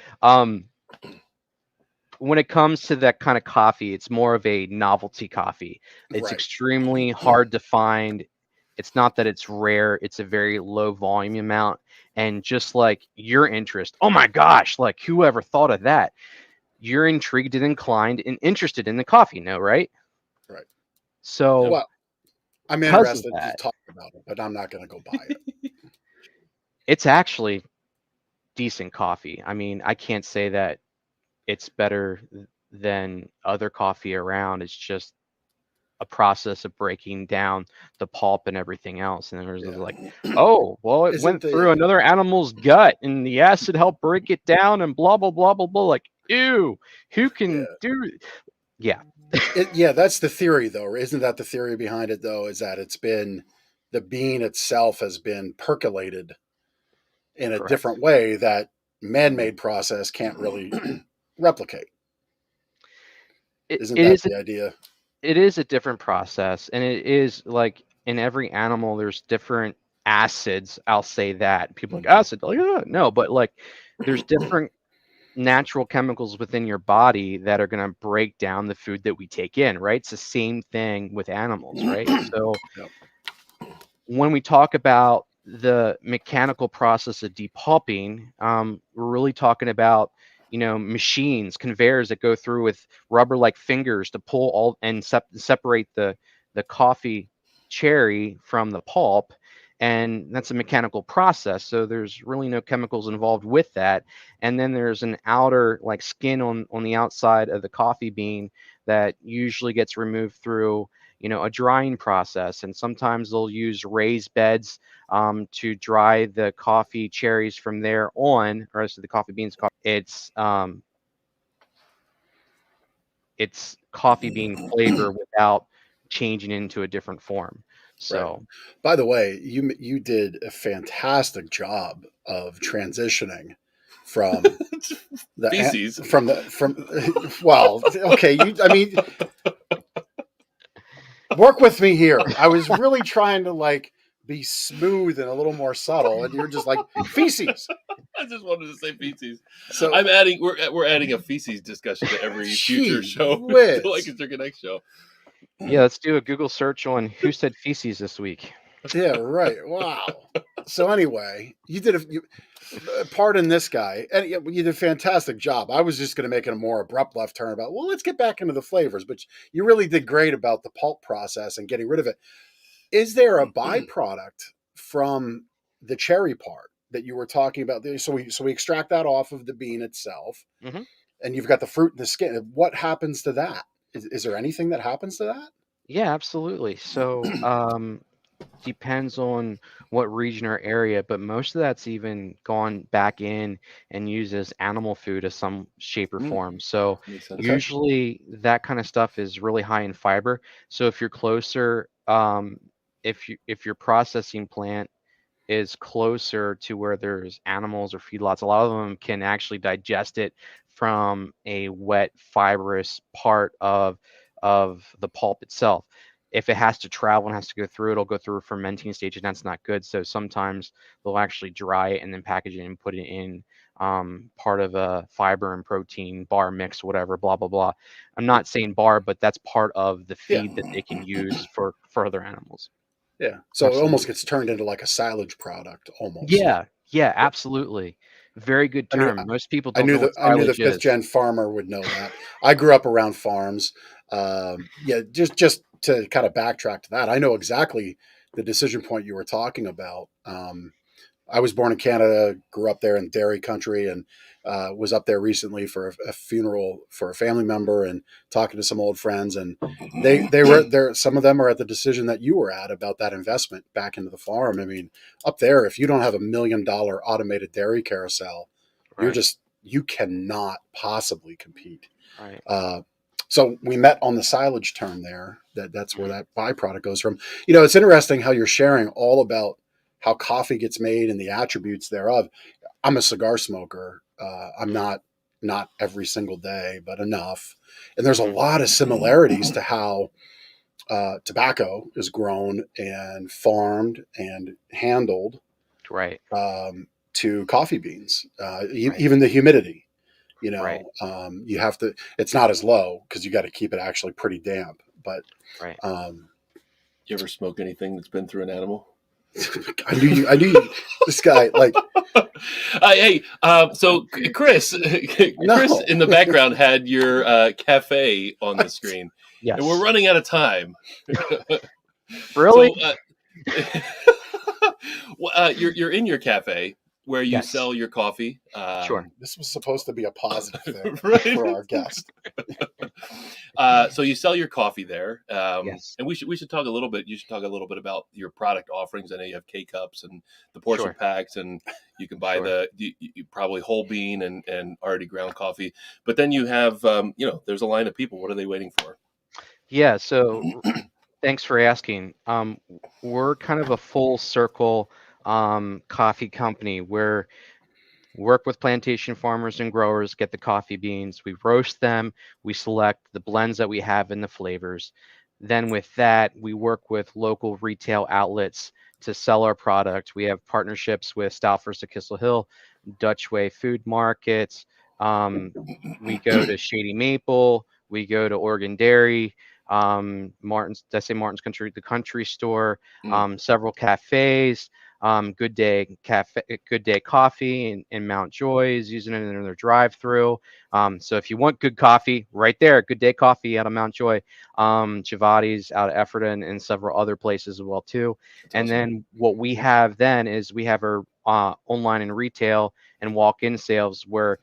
when it comes to that kind of coffee, it's more of a novelty coffee. It's Right. extremely hard to find. It's not that it's rare, it's a very low volume amount. And just like your interest, oh my gosh, like whoever thought of that? You're intrigued and inclined and interested in the coffee, no, right? Right. So, well, I'm interested to talk about it, but I'm not going to go buy it. It's actually decent coffee. I mean, I can't say that it's better than other coffee around. It's just a process of breaking down the pulp and everything else. And there's like, oh, well, it went through another animal's gut and the acid helped break it down and blah, blah, blah, blah, blah. Like, ew, who can do? Yeah. Yeah, that's the theory, though. Isn't that the theory behind it, though, is that it's been, the bean itself has been percolated in a different way that man-made process can't really replicate. Isn't that the idea? It is a different process, and it is like in every animal there's different acids. I'll say that. People are like acid, like, no, but like there's different natural chemicals within your body that are going to break down the food that we take in, right? It's the same thing with animals, right? So when we talk about the mechanical process of depulping, we're really talking about, you know, machines, conveyors that go through with rubber-like fingers to pull all and separate the coffee cherry from the pulp. And that's a mechanical process. So there's really no chemicals involved with that. And then there's an outer like skin on the outside of the coffee bean that usually gets removed through, you know, a drying process. And sometimes they'll use raised beds to dry the coffee cherries from there on, or the coffee beans. It's coffee bean flavor without changing into a different form. So, right. By the way, you did a fantastic job of transitioning from the feces well, okay, work with me here. I was really trying to like be smooth and a little more subtle, and you're just like feces. I just wanted to say feces. So we're adding a feces discussion to every future show, the Lancaster Connect show. Yeah, let's do a Google search on who said feces this week. Yeah, right. Wow. So anyway, pardon this guy, and you did a fantastic job. I was just going to make it a more abrupt left turn about, well, let's get back into the flavors, but you really did great about the pulp process and getting rid of it. Is there a byproduct from the cherry part that you were talking about? So we extract that off of the bean itself, and you've got the fruit and the skin. What happens to that? Is there anything that happens to that? Yeah, absolutely. So depends on what region or area, but most of that's even gone back in and used as animal food of some shape or Mm, form. So makes sense. Okay. usually that kind of stuff is really high in fiber. So if you're closer, if your processing plant is closer to where there's animals or feedlots, a lot of them can actually digest it from a wet fibrous part of the pulp itself. If it has to travel and has to go through, it'll go through a fermenting stage, and that's not good. So sometimes they'll actually dry it and then package it and put it in part of a fiber and protein bar mix, whatever, blah blah blah. I'm not saying bar, but that's part of the Yeah. feed that they can use for other animals. Yeah. So it almost Absolutely. gets turned into like a silage product almost. Yeah, yeah, absolutely. Very good I knew term. Most people I don't knew know the what I knew the silage fifth is. gen farmer would know that. I grew up around farms. Yeah, just to kind of backtrack to that, I know exactly the decision point you were talking about. I was born in Canada, grew up there in dairy country, and was up there recently for a funeral for a family member and talking to some old friends. And they were there. Some of them are at the decision that you were at about that investment back into the farm. I mean, up there, if you don't have $1 million automated dairy carousel, Right, you cannot possibly compete. right. Uh, so we met on the silage term there. That's where Mhm. that byproduct goes from. It's interesting how you're sharing all about how coffee gets made and the attributes thereof. I'm a cigar smoker. I'm not every single day, but enough. And there's a Mhm. lot of similarities to how tobacco is grown and farmed and handled Right, to coffee beans. right, Even the humidity. right, You have to. It's not as low because you got to keep it actually pretty damp. But right. um, You ever smoke anything that's been through an animal? I knew you. I knew you. This guy, like, Hey, so Chris, Chris no. in the background had your cafe on the screen, and we're Yes. running out of time. Really? So, you're in your cafe where you Yes. sell your coffee, Sure. This was supposed to be a positive thing right? for our guest. So you sell your coffee there, Yes. and we should talk a little bit. You should talk a little bit about your product offerings. I know you have K cups and the portion Sure. packs, and you can buy Sure. you probably whole bean and already ground coffee. But then you have there's a line of people. What are they waiting for? Yeah. So thanks for asking. We're kind of a full circle coffee company where work with plantation farmers and growers, get the coffee beans, we roast them, we select the blends that we have in the flavors. Then with that, we work with local retail outlets to sell our product. We have partnerships with Stouffer's of Kissel Hill, Dutch Way Food Markets. Um, we go to Shady Maple. We go to Oregon Dairy, Martin's. Did I say Martin's Country? The Country Store. Mm, Several cafes. Good Day Cafe, Good Day Coffee in Mount Joy is using it in their drive-through. So if you want good coffee, right there, Good Day Coffee out of Mount Joy. Chivati's out of Efferton and several other places as well too. that's And awesome. then what we have then is we have our online and retail and walk-in sales where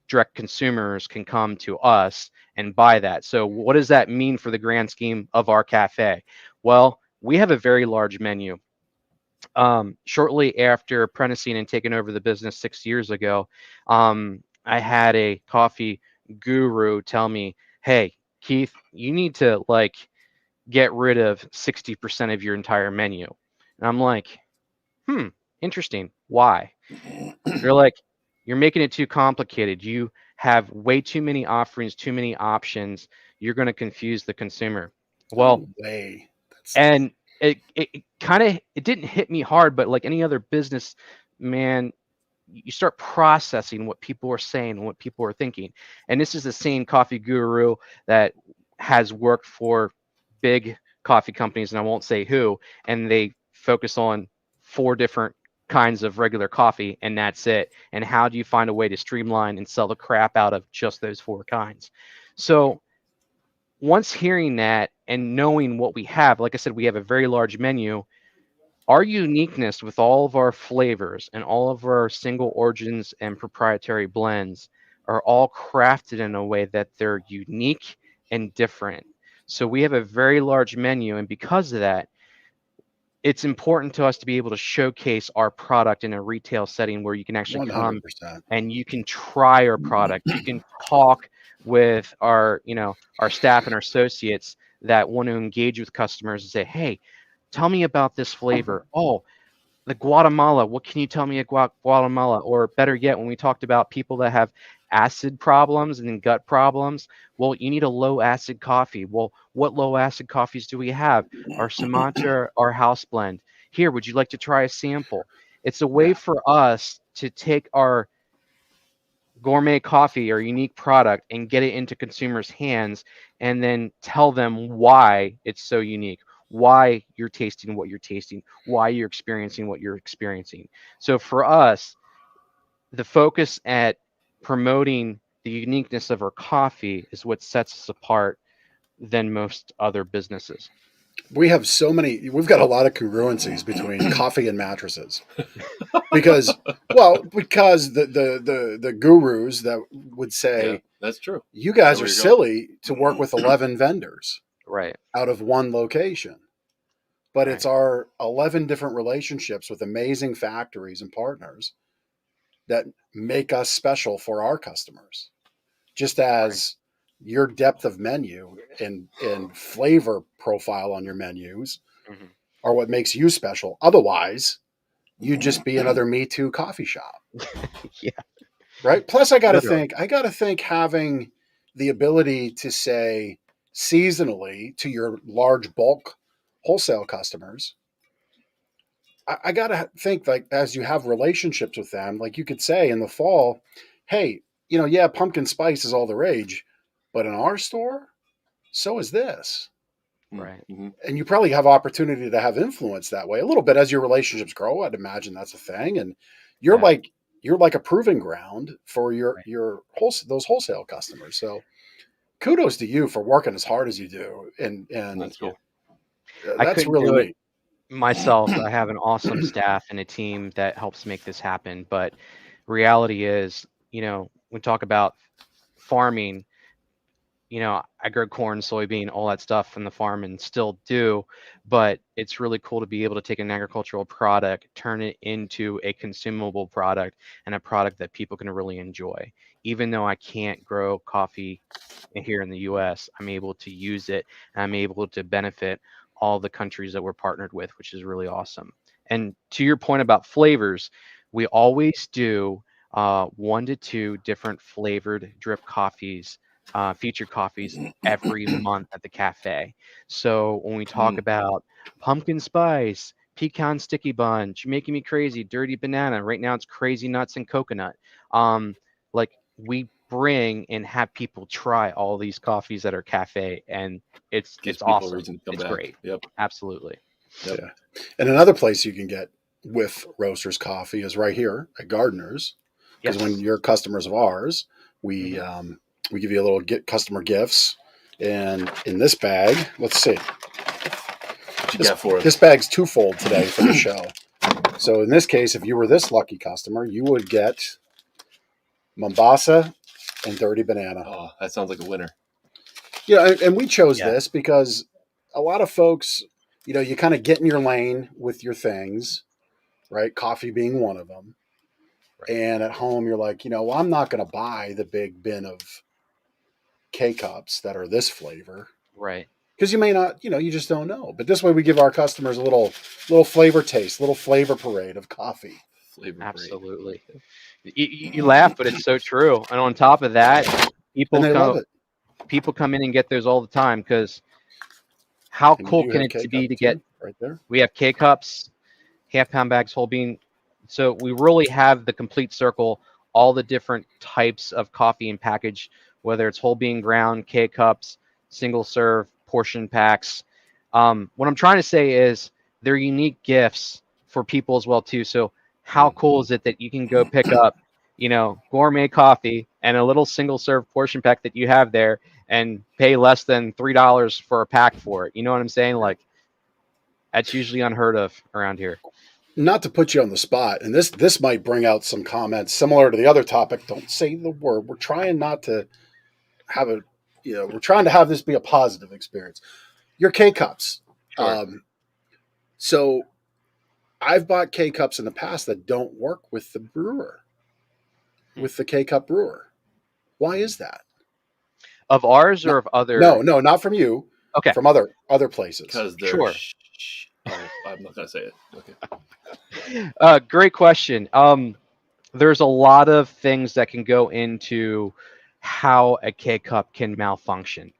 direct consumers can come to us and buy that. So what does that mean for the grand scheme of our cafe? Well, we have a very large menu. Shortly after apprenticing and taking over the business 6 years ago, I had a coffee guru tell me, "Hey, Keith, you need to get rid of 60% of your entire menu." And I'm like, "Hmm, interesting. Why?" They're like, "You're making it too complicated. You have way too many offerings, too many options. You're going to confuse the consumer." No Well, way. That's and it kind of it didn't hit me hard, but like any other business man, you start processing what people are saying and what people are thinking. And this is the same coffee guru that has worked for big coffee companies, and I won't say who, and they focus on four different kinds of regular coffee, and that's it. And how do you find a way to streamline and sell the crap out of just those four kinds? So once hearing that and knowing what we have, like I said, we have a very large menu. Our uniqueness with all of our flavors and all of our single origins and proprietary blends are all crafted in a way that they're unique and different. So we have a very large menu, and because of that, it's important to us to be able to showcase our product in a retail setting where you can actually come 100%. and you can try our product. You can talk with our staff and our associates that want to engage with customers and say, hey, tell me about this flavor. Oh, the Guatemala, what can you tell me about Guatemala? Or better yet, when we talked about people that have acid problems and then gut problems, well, you need a low acid coffee. Well, what low acid coffees do we have? Our Sumatra, our house blend. Here, would you like to try a sample? It's a way Yeah. for us to take our gourmet coffee or unique product and get it into consumers' hands and then tell them why it's so unique, why you're tasting what you're tasting, why you're experiencing what you're experiencing. So for us, the focus at promoting the uniqueness of our coffee is what sets us apart than most other businesses. We've got a lot of congruencies between coffee and mattresses. Because the gurus that would say, Yeah, that's true. you guys There are you go. silly to work with 11 vendors Right. out of one location. But Right. it's our 11 different relationships with amazing factories and partners that make us special for our customers. Just as your depth of menu and flavor profile on your menus Mhm. are what makes you special. Otherwise, you'd just be another Me Too coffee shop. Yeah. Right. Plus, I got to Literally. think having the ability to say seasonally to your large bulk wholesale customers, I got to think, like, as you have relationships with them, like you could say in the fall, hey, yeah, pumpkin spice is all the rage, but in our store, so is this. Right. Mm-hmm. And you probably have opportunity to have influence that way a little bit as your relationships grow. I'd imagine that's a thing. And you're Yeah. like, you're like a proving ground for Right. those wholesale customers. So kudos to you for working as hard as you do. And That's cool. I that's couldn't really do it neat. myself. I have an awesome staff and a team that helps make this happen. But reality is, we talk about farming, I grow corn, soybean, all that stuff from the farm and still do. But it's really cool to be able to take an agricultural product, turn it into a consumable product and a product that people can really enjoy. Even though I can't grow coffee here in the US, I'm able to use it and I'm able to benefit all the countries that we're partnered with, which is really awesome. And to your point about flavors, we always do 1 to 2 different flavored drip coffees, featured coffees every month at the cafe. So when we talk about pumpkin spice, pecan sticky bunch, making me crazy, dirty banana. Right now it's crazy nuts and coconut. Like we bring and have people try all these coffees at our cafe, and it's Gives people a awesome. reason to come It's back. great. Yep. Absolutely. Yep. Yeah. And another place you can get Whiff Roasters Coffee is right here at Gardner's. Because when Yes. you're customers of ours, we Mhm. we give you a little customer gifts. And in this bag, let's see. What you got for us? This bag's twofold today for the show. So in this case, if you were this lucky customer, you would get Mombasa and Dirty Banana. Oh, that sounds like a winner. Yeah, and we chose Yeah. this because a lot of folks, you kind of get in your lane with your things, right? Coffee being one of them. Right. And at home, you're like, well, I'm not going to buy the big bin of K cups that are this flavor Right. because you may not, you just don't know. But this way, we give our customers a little flavor taste, little flavor parade of coffee. Flavor parade. Absolutely. You laugh, but it's so true. And on top of that, And people they love it. come in and get those all the time because how And we cool do can have it K to be cup to get? too, right there. We have K cups, half-pound bags, whole bean. So we really have the complete circle, all the different types of coffee and package, whether it's whole bean ground, K cups, single serve, portion packs. What I'm trying to say is they're unique gifts for people as well too. So how cool is it that you can go pick up, gourmet coffee and a little single serve portion pack that you have there and pay less than $3 for a pack for it? You know what I'm saying? Like that's usually unheard of around here. Not to put you on the spot, and this might bring out some comments similar to the other topic. Don't say the word. We're trying not to have a, we're trying to have this be a positive experience. Your K cups. Sure. So I've bought K cups in the past that don't work with the brewer, with the K cup brewer. Why is that? Of ours or No, of other? no, not from you. Okay, From other places. Because they're. sure. Oh, I'm not gonna say it. Okay. Great question. There's a lot of things that can go into how a K cup can malfunction.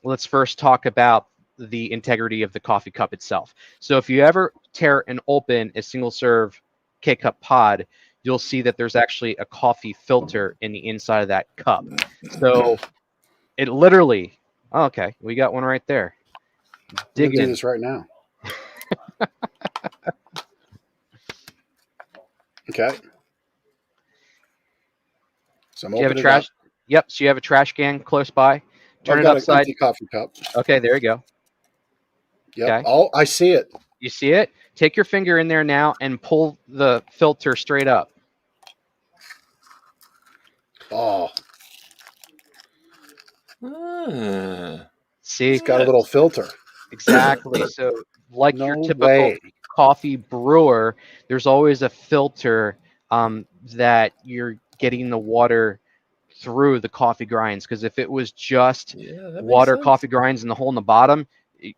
Let's first talk about the integrity of the coffee cup itself. So if you ever tear and open a single serve K cup pod, you'll see that there's actually a coffee filter in the inside of that cup. So it literally, oh, okay, we got one right there. We're Dig gonna do in. this right now. Okay. So I'm Do you have a opening it trash? up. Yep. So you have a trash can close by. Turn I've it got an upside. empty coffee cup. Okay, there you go. Yep. Okay. Oh, I see it. You see it? Take your finger in there now and pull the filter straight up. Oh, See? it's got a little filter. Exactly. So, like your No typical way. coffee brewer, there's always a filter that you're getting the water through the coffee grinds. Because if it was just water, coffee grinds, and the hole in the bottom,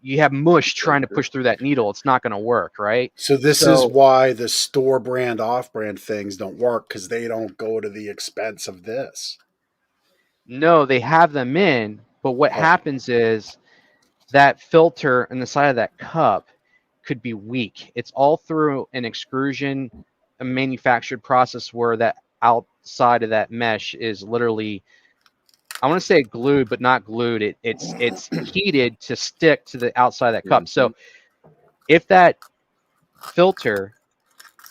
you have mush trying to push through that needle. It's not going to work, right? So this is why the store brand, off brand things don't work, because they don't go to the expense of this. No, they have them in, but what happens is that filter in the side of that cup could be weak. It's all through an extrusion, a manufactured process where that outside of that mesh is literally, I want to say glued, but not glued. It's heated to stick to the outside of that cup. So if that filter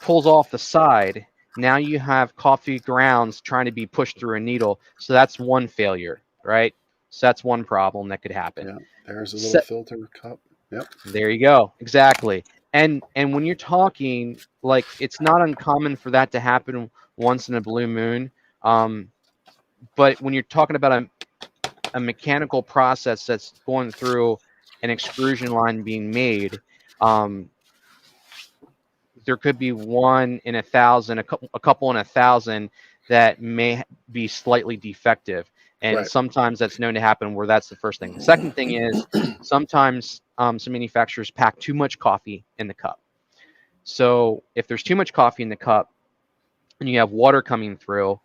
pulls off the side, now you have coffee grounds trying to be pushed through a needle. So that's one failure, right? So that's one problem that could happen. Yeah, there's a little filter cup. Yep. There you go. Exactly. And when you're talking, like, it's not uncommon for that to happen once in a blue moon. But when you're talking about a mechanical process that's going through an extrusion line being made, there could be one in 1,000, a couple in 1,000 that may be slightly defective. And sometimes that's known to happen where that's the first thing. The second thing is sometimes some manufacturers pack too much coffee in the cup. So if there's too much coffee in the cup and you have water coming through,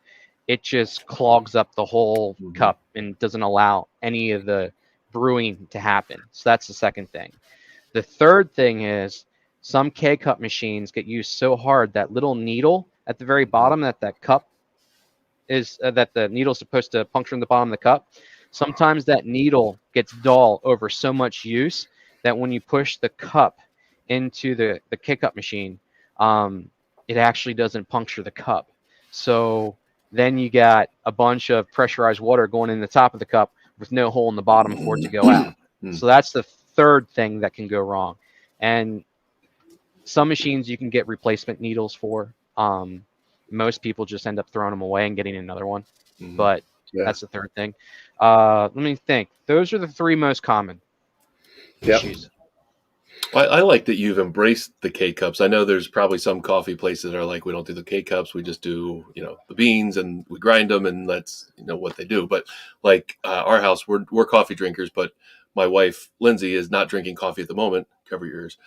it just clogs up the whole cup and doesn't allow any of the brewing to happen. So that's the second thing. The third thing is some K-cup machines get used so hard that little needle at the very bottom that cup is that the needle is supposed to puncture in the bottom of the cup. Sometimes that needle gets dull over so much use that when you push the cup into the K-cup machine, it actually doesn't puncture the cup. So then you got a bunch of pressurized water going in the top of the cup with no hole in the bottom for it to go out. So that's the third thing that can go wrong. And some machines you can get replacement needles for. Most people just end up throwing them away and getting another one. But that's the third thing. Let me think. Those are the three most common issues. I like that you've embraced the K cups. I know there's probably some coffee places that are like, we don't do the K cups. We just do, the beans and we grind them and that's, what they do. But like our house, we're coffee drinkers, but my wife, Lindsay, is not drinking coffee at the moment. Cover your ears.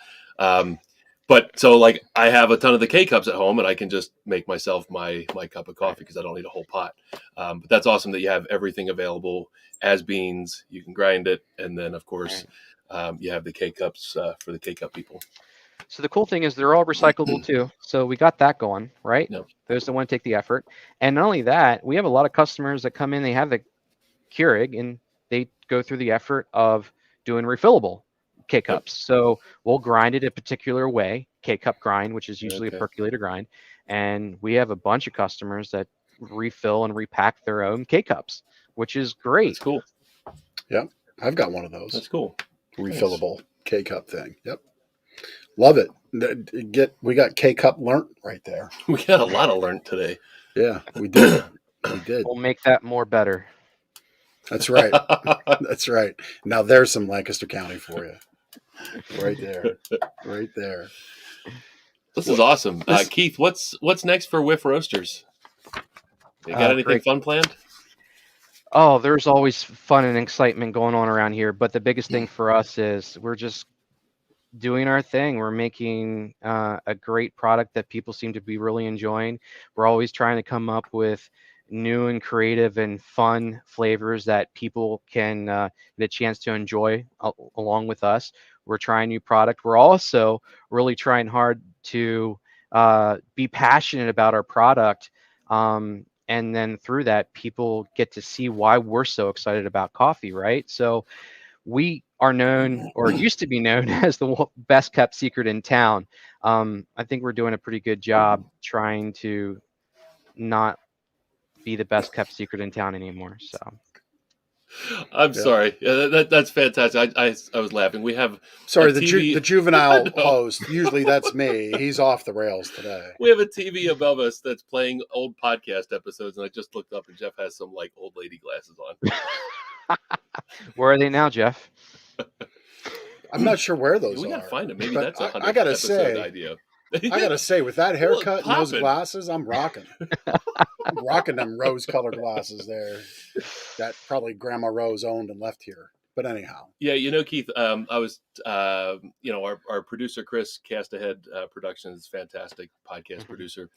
But so like I have a ton of the K cups at home and I can just make myself my cup of coffee because I don't need a whole pot. But that's awesome that you have everything available as beans. You can grind it. And then of course, you have the K cups for the K cup people. So the cool thing is they're all recyclable too. So we got that going, right? Yep. Those that want to take the effort. And not only that, we have a lot of customers that come in, they have the Keurig and they go through the effort of doing refillable K-cups. So we'll grind it a particular way, K-cup grind, which is usually a percolator grind. And we have a bunch of customers that refill and repack their own K-cups, which is great. That's cool. Yeah, I've got one of those. That's cool. Refillable K-cup thing. Yep. Love it. We got K-cup learnt right there. We got a lot of learnt today. Yeah, we did. We did. We'll make that more better. That's right. That's right. Now there's some Lancaster County for you. Right there. Right there. This is awesome. Keith, what's next for Whiff Roasters? You got anything Great. fun planned? Oh, there's always fun and excitement going on around here. But the biggest thing for us is we're just doing our thing. We're making a great product that people seem to be really enjoying. We're always trying to come up with new and creative and fun flavors that people can get a chance to enjoy along with us. We're trying new product. We're also really trying hard to be passionate about our product. And then through that, people get to see why we're so excited about coffee, right? So we are known, or used to be known, as the best kept secret in town. I think we're doing a pretty good job trying to not be the best kept secret in town anymore. So I'm sorry. That's fantastic. I was laughing. We have the juvenile host. Usually that's me. He's off the rails today. We have a TV above us that's playing old podcast episodes, and I just looked up, and Jeff has some like old lady glasses on. Where are they now, Jeff? I'm not sure where those are. We gotta find them. Maybe that's a 100th I gotta episode say, idea. I gotta say, with that haircut and those glasses, I'm rocking. I'm rocking them rose-colored glasses there that probably Grandma Rose owned and left here. But anyhow, yeah, Keith, I was, our producer Chris, Cast Ahead Productions, fantastic podcast producer.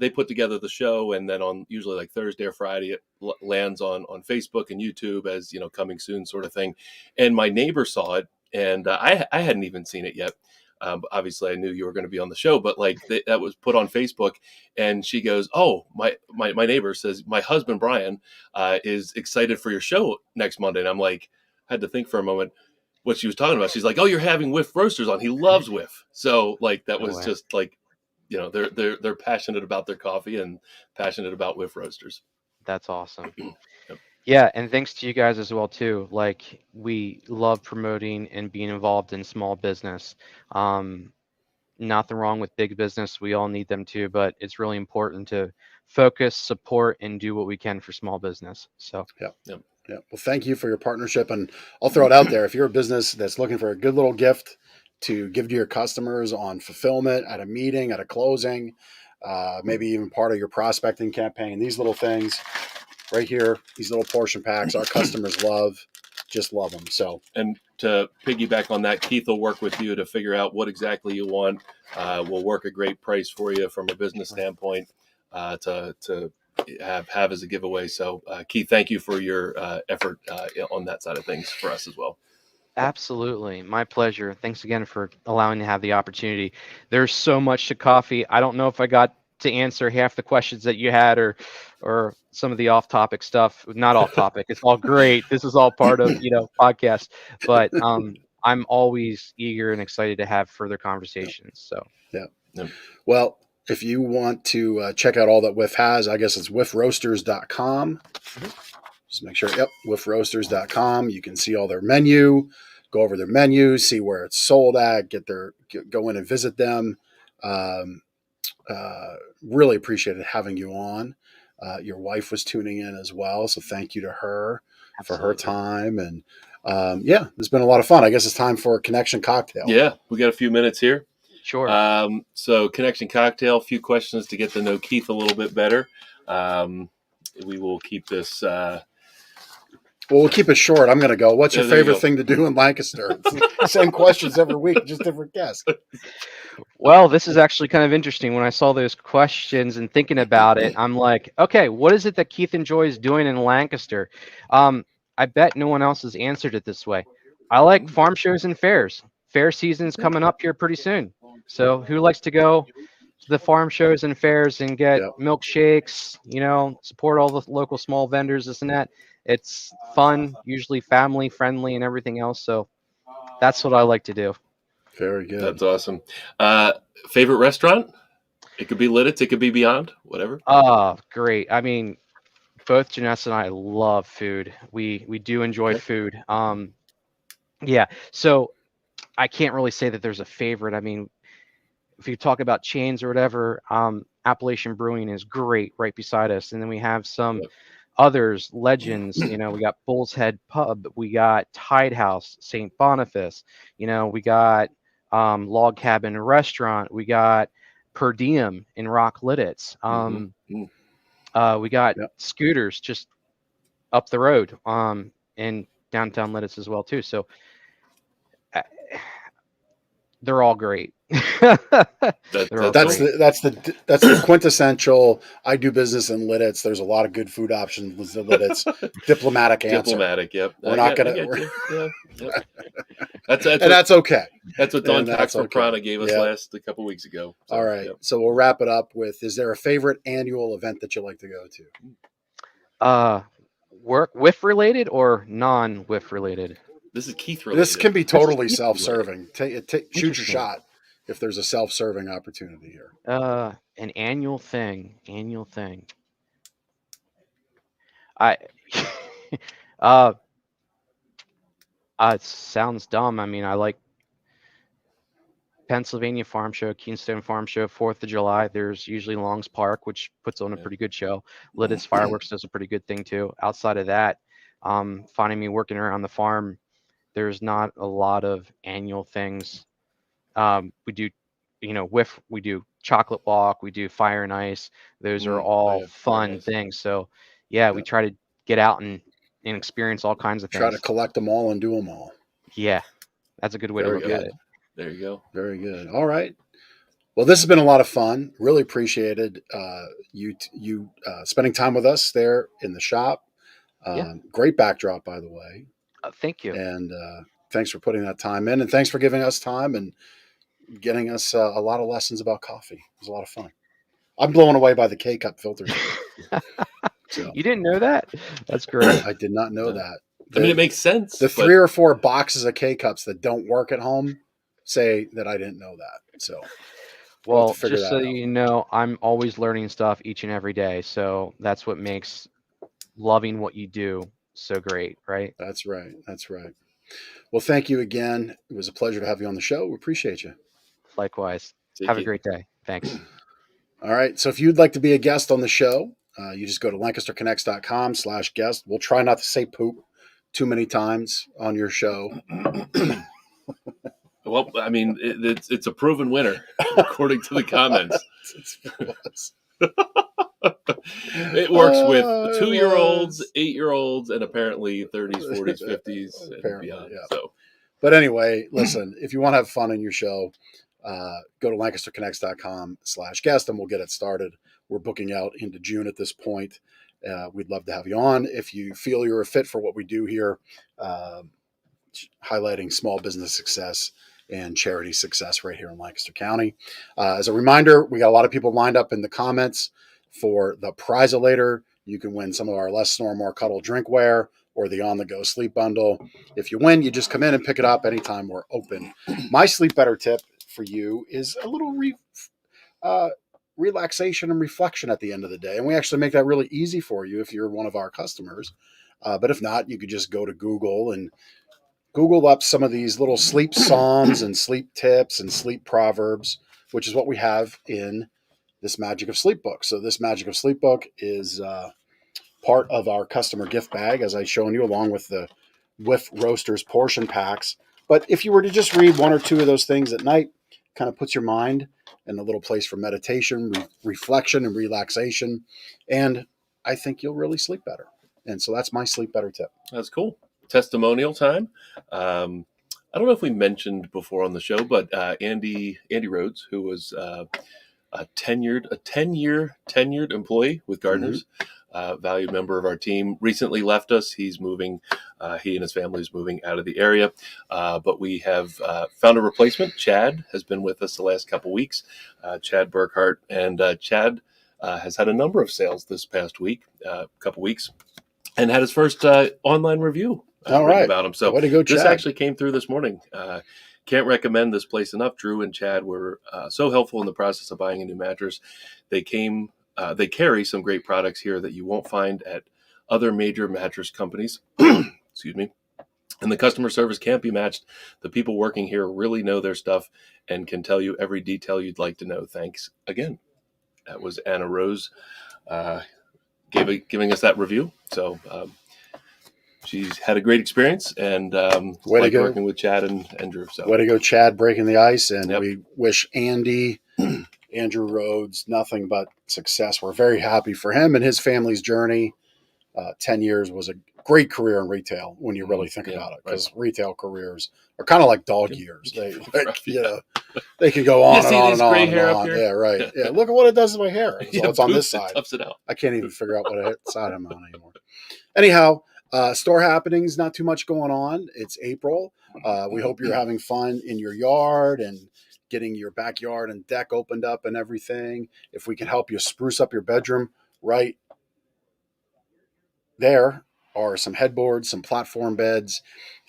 They put together the show, and then on usually like Thursday or Friday, it lands on Facebook and YouTube as coming soon sort of thing. And my neighbor saw it, and I hadn't even seen it yet. Obviously, I knew you were going to be on the show, but like that was put on Facebook, and she goes, "Oh, my neighbor says my husband Brian is excited for your show next Monday." And I'm like, had to think for a moment what she was talking about. She's like, "Oh, you're having Whiff Roasters on. He loves Whiff." So like that was just like, they're passionate about their coffee and passionate about Whiff Roasters. That's awesome. Yep. Yeah, and thanks to you guys as well too. Like, we love promoting and being involved in small business. Nothing wrong with big business. We all need them too, but it's really important to focus, support, and do what we can for small business. So yeah. Well, thank you for your partnership, and I'll throw it out there. If you're a business that's looking for a good little gift to give to your customers on fulfillment, at a meeting, at a closing, maybe even part of your prospecting campaign, these little things right here, these little portion packs, our customers just love them. So, and to piggyback on that, Keith will work with you to figure out what exactly you want. We'll work a great price for you from a business standpoint to have as a giveaway. So, Keith, thank you for your effort on that side of things for us as well. Absolutely. My pleasure. Thanks again for allowing me to have the opportunity. There's so much to coffee. I don't know if I got to answer half the questions that you had or some of the off-topic stuff. Not off-topic. It's all great. This is all part of, podcast. But I'm always eager and excited to have further conversations. So yeah. Well, if you want to check out all that Whiff has, I guess it's whiffroasters.com. Just make sure, whiffroasters.com. You can see all their menu, go over their menu, see where it's sold at, go in and visit them. Really appreciated having you on. Your wife was tuning in as well, so thank you to her for her time. And it's been a lot of fun. I guess it's time for a Connection Cocktail. Yeah, we got a few minutes here. Sure. So Connection Cocktail, a few questions to get to know Keith a little bit better. We will keep this... we'll keep it short. I'm going to go. What's your favorite thing to do in Lancaster? Same questions every week, just different guests. Well, this is actually kind of interesting. When I saw those questions and thinking about it, I'm like, okay, what is it that Keith enjoys doing in Lancaster? I bet no one else has answered it this way. I like farm shows and fairs. Fair season's coming up here pretty soon. So who likes to go to the farm shows and fairs and get milkshakes, support all the local small vendors, this and that? It's fun, usually family friendly and everything else. So that's what I like to do. Very good. That's awesome. Favorite restaurant? It could be Lititz. It could be Beyond. Whatever. Oh, great. I mean, both Janessa and I love food. We do enjoy food. Yeah. So I can't really say that there's a favorite. I mean, if you talk about chains or whatever, Appalachian Brewing is great right beside us. And then we have some others, legends. We got Bull's Head Pub. We got Tide House, St. Boniface. We got Log Cabin Restaurant. We got Per Diem in Rock Lititz. We got Yep. Scooters just up the road in downtown Lititz as well too. So they're all great. They're all That's great. the quintessential. I do business in Lititz. There's a lot of good food options in Lititz. Diplomatic answer. Diplomatic, yep. We're not gonna. Yeah. That's And that's okay. That's what Don And that's Cox from okay. Prana gave us Yep. a couple weeks ago. So, All right. yep. So we'll wrap it up with: is there a favorite annual event that you like to go to? Whiff related or non-whiff related? This is Keith related. This can be totally Keith self-serving. Shoot your Interesting. shot if there's a self-serving opportunity here. An annual thing. I it sounds dumb. I mean, I like Pennsylvania Farm Show, Keystone Farm Show, 4th of July. There's usually Long's Park, which puts on a pretty good show. Lititz Fireworks does a pretty good thing too. Outside of that, finding me working around the farm, there's not a lot of annual things. We do, Whiff, we do Chocolate Walk, we do Fire and Ice. Those are all fun things. So yeah, we try to get out and experience all kinds of things. Try to collect them all and do them all. Yeah, that's a good way to look at it. There you go. Very good. All right. Well, this has been a lot of fun. Really appreciated you spending time with us there in the shop. Great backdrop, by the way. Thank you. And thanks for putting that time in, and thanks for giving us time and getting us a lot of lessons about coffee. It was a lot of fun. I'm blown away by the K-Cup filters. So, you didn't know that? That's great. I did not know that. I mean, it makes sense. The 3 or 4 boxes of K-Cups that don't work at home say that I didn't know that. So, well, just so you know, I'm always learning stuff each and every day. So that's what makes loving what you do so great, right? That's right. That's right. Well, thank you again. It was a pleasure to have you on the show. We appreciate you. Likewise. Have a great day. Thanks. All right. So if you'd like to be a guest on the show, you just go to lancasterconnects.com/guest. We'll try not to say poop too many times on your show. Well, I mean, it's a proven winner, according to the comments. It works with 2-year-olds, 8-year-olds, and apparently 30s, 40s, 50s, and beyond. Yeah. So, but anyway, listen, if you want to have fun in your show, go to lancasterconnects.com/guest and we'll get it started. We're booking out into June at this point. We'd love to have you on. If you feel you're a fit for what we do here, highlighting small business success and charity success right here in Lancaster County. As a reminder, we got a lot of people lined up in the comments for the Prizolator. You can win some of our Less Snore, More Cuddle drinkware or the On-the-Go Sleep Bundle. If you win, you just come in and pick it up anytime we're open. My Sleep Better tip for you is a little relaxation and reflection at the end of the day. And we actually make that really easy for you if you're one of our customers. But if not, you could just go to Google and Google up some of these little sleep psalms and sleep tips and sleep proverbs, which is what we have in this Magic of Sleep book. So this Magic of Sleep book is part of our customer gift bag, as I've shown you, along with the Whiff Roasters portion packs. But if you were to just read 1 or 2 of those things at night, kind of puts your mind in a little place for meditation, reflection, and relaxation. And I think you'll really sleep better. And so that's my Sleep Better tip. That's cool. Testimonial time. I don't know if we mentioned before on the show, but Andy Rhodes, who was a 10-year tenured employee with Gardeners, valued member of our team, recently left us. He's moving. He and his family is moving out of the area, but we have found a replacement. Chad has been with us the last couple weeks. Chad Burkhart, and Chad has had a number of sales this past week, couple weeks, and had his first online review. All right. About him. So way to go, Chad. This actually came through this morning. Can't recommend this place enough. Drew and Chad were so helpful in the process of buying a new mattress. They carry some great products here that you won't find at other major mattress companies. Excuse me. And the customer service can't be matched. The people working here really know their stuff and can tell you every detail you'd like to know. Thanks again. That was Anna Rose giving us that review. So she's had a great experience, and Way to like go. working with Chad and Drew. So Way to go, Chad, breaking the ice. And Yep. we wish Andrew Rhodes, nothing but success. We're very happy for him and his family's journey. 10 years was a great career in retail when you really think about it, because retail careers are kind of like dog years. They, you know, they can go on and on and on and on. Yeah, right. Yeah, look at what it does to my hair. So it's on this side. Toughs it out. I can't even figure out what side I'm on anymore. Anyhow, store happenings, not too much going on. It's April. We hope you're having fun in your yard and getting your backyard and deck opened up and everything. If we can help you spruce up your bedroom, right there are some headboards, some platform beds,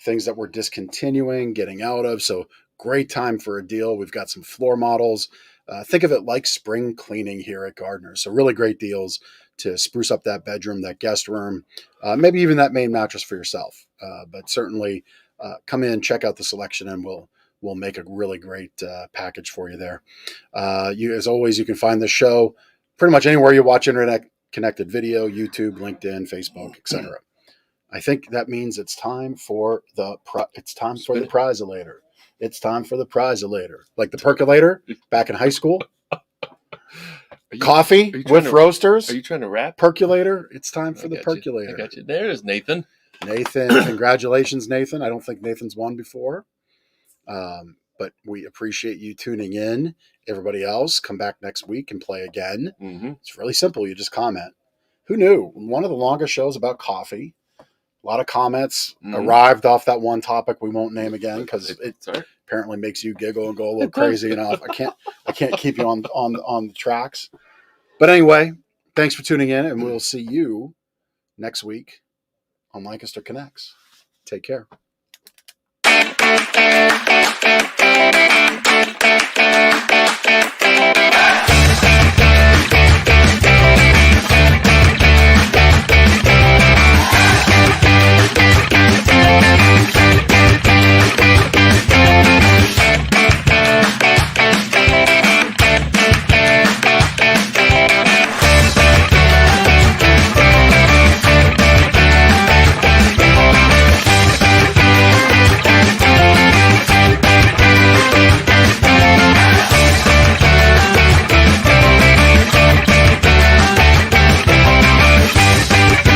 things that we're discontinuing, getting out of. So great time for a deal. We've got some floor models. Think of it like spring cleaning here at Gardner's. So really great deals to spruce up that bedroom, that guest room, maybe even that main mattress for yourself. But certainly come in, check out the selection, and we'll make a really great package for you there. As always, you can find the show pretty much anywhere you watch internet connected video, YouTube, LinkedIn, Facebook, etc. I think that means it's time for the prizelator. It's time for the prizelator. Like the percolator back in high school. Coffee with roasters. Are you trying to rap? Percolator. It's time for the percolator. I got you. There is Nathan. Nathan, congratulations, Nathan. I don't think Nathan's won before. But we appreciate you tuning in. Everybody else, come back next week and play again. Mm-hmm. It's really simple. You just comment. Who knew? One of the longest shows about coffee. A lot of comments arrived off that one topic we won't name again because it apparently makes you giggle and go a little crazy enough. I can't keep you on the tracks. But anyway, thanks for tuning in, and we'll see you next week on Lancaster Connects. Take care.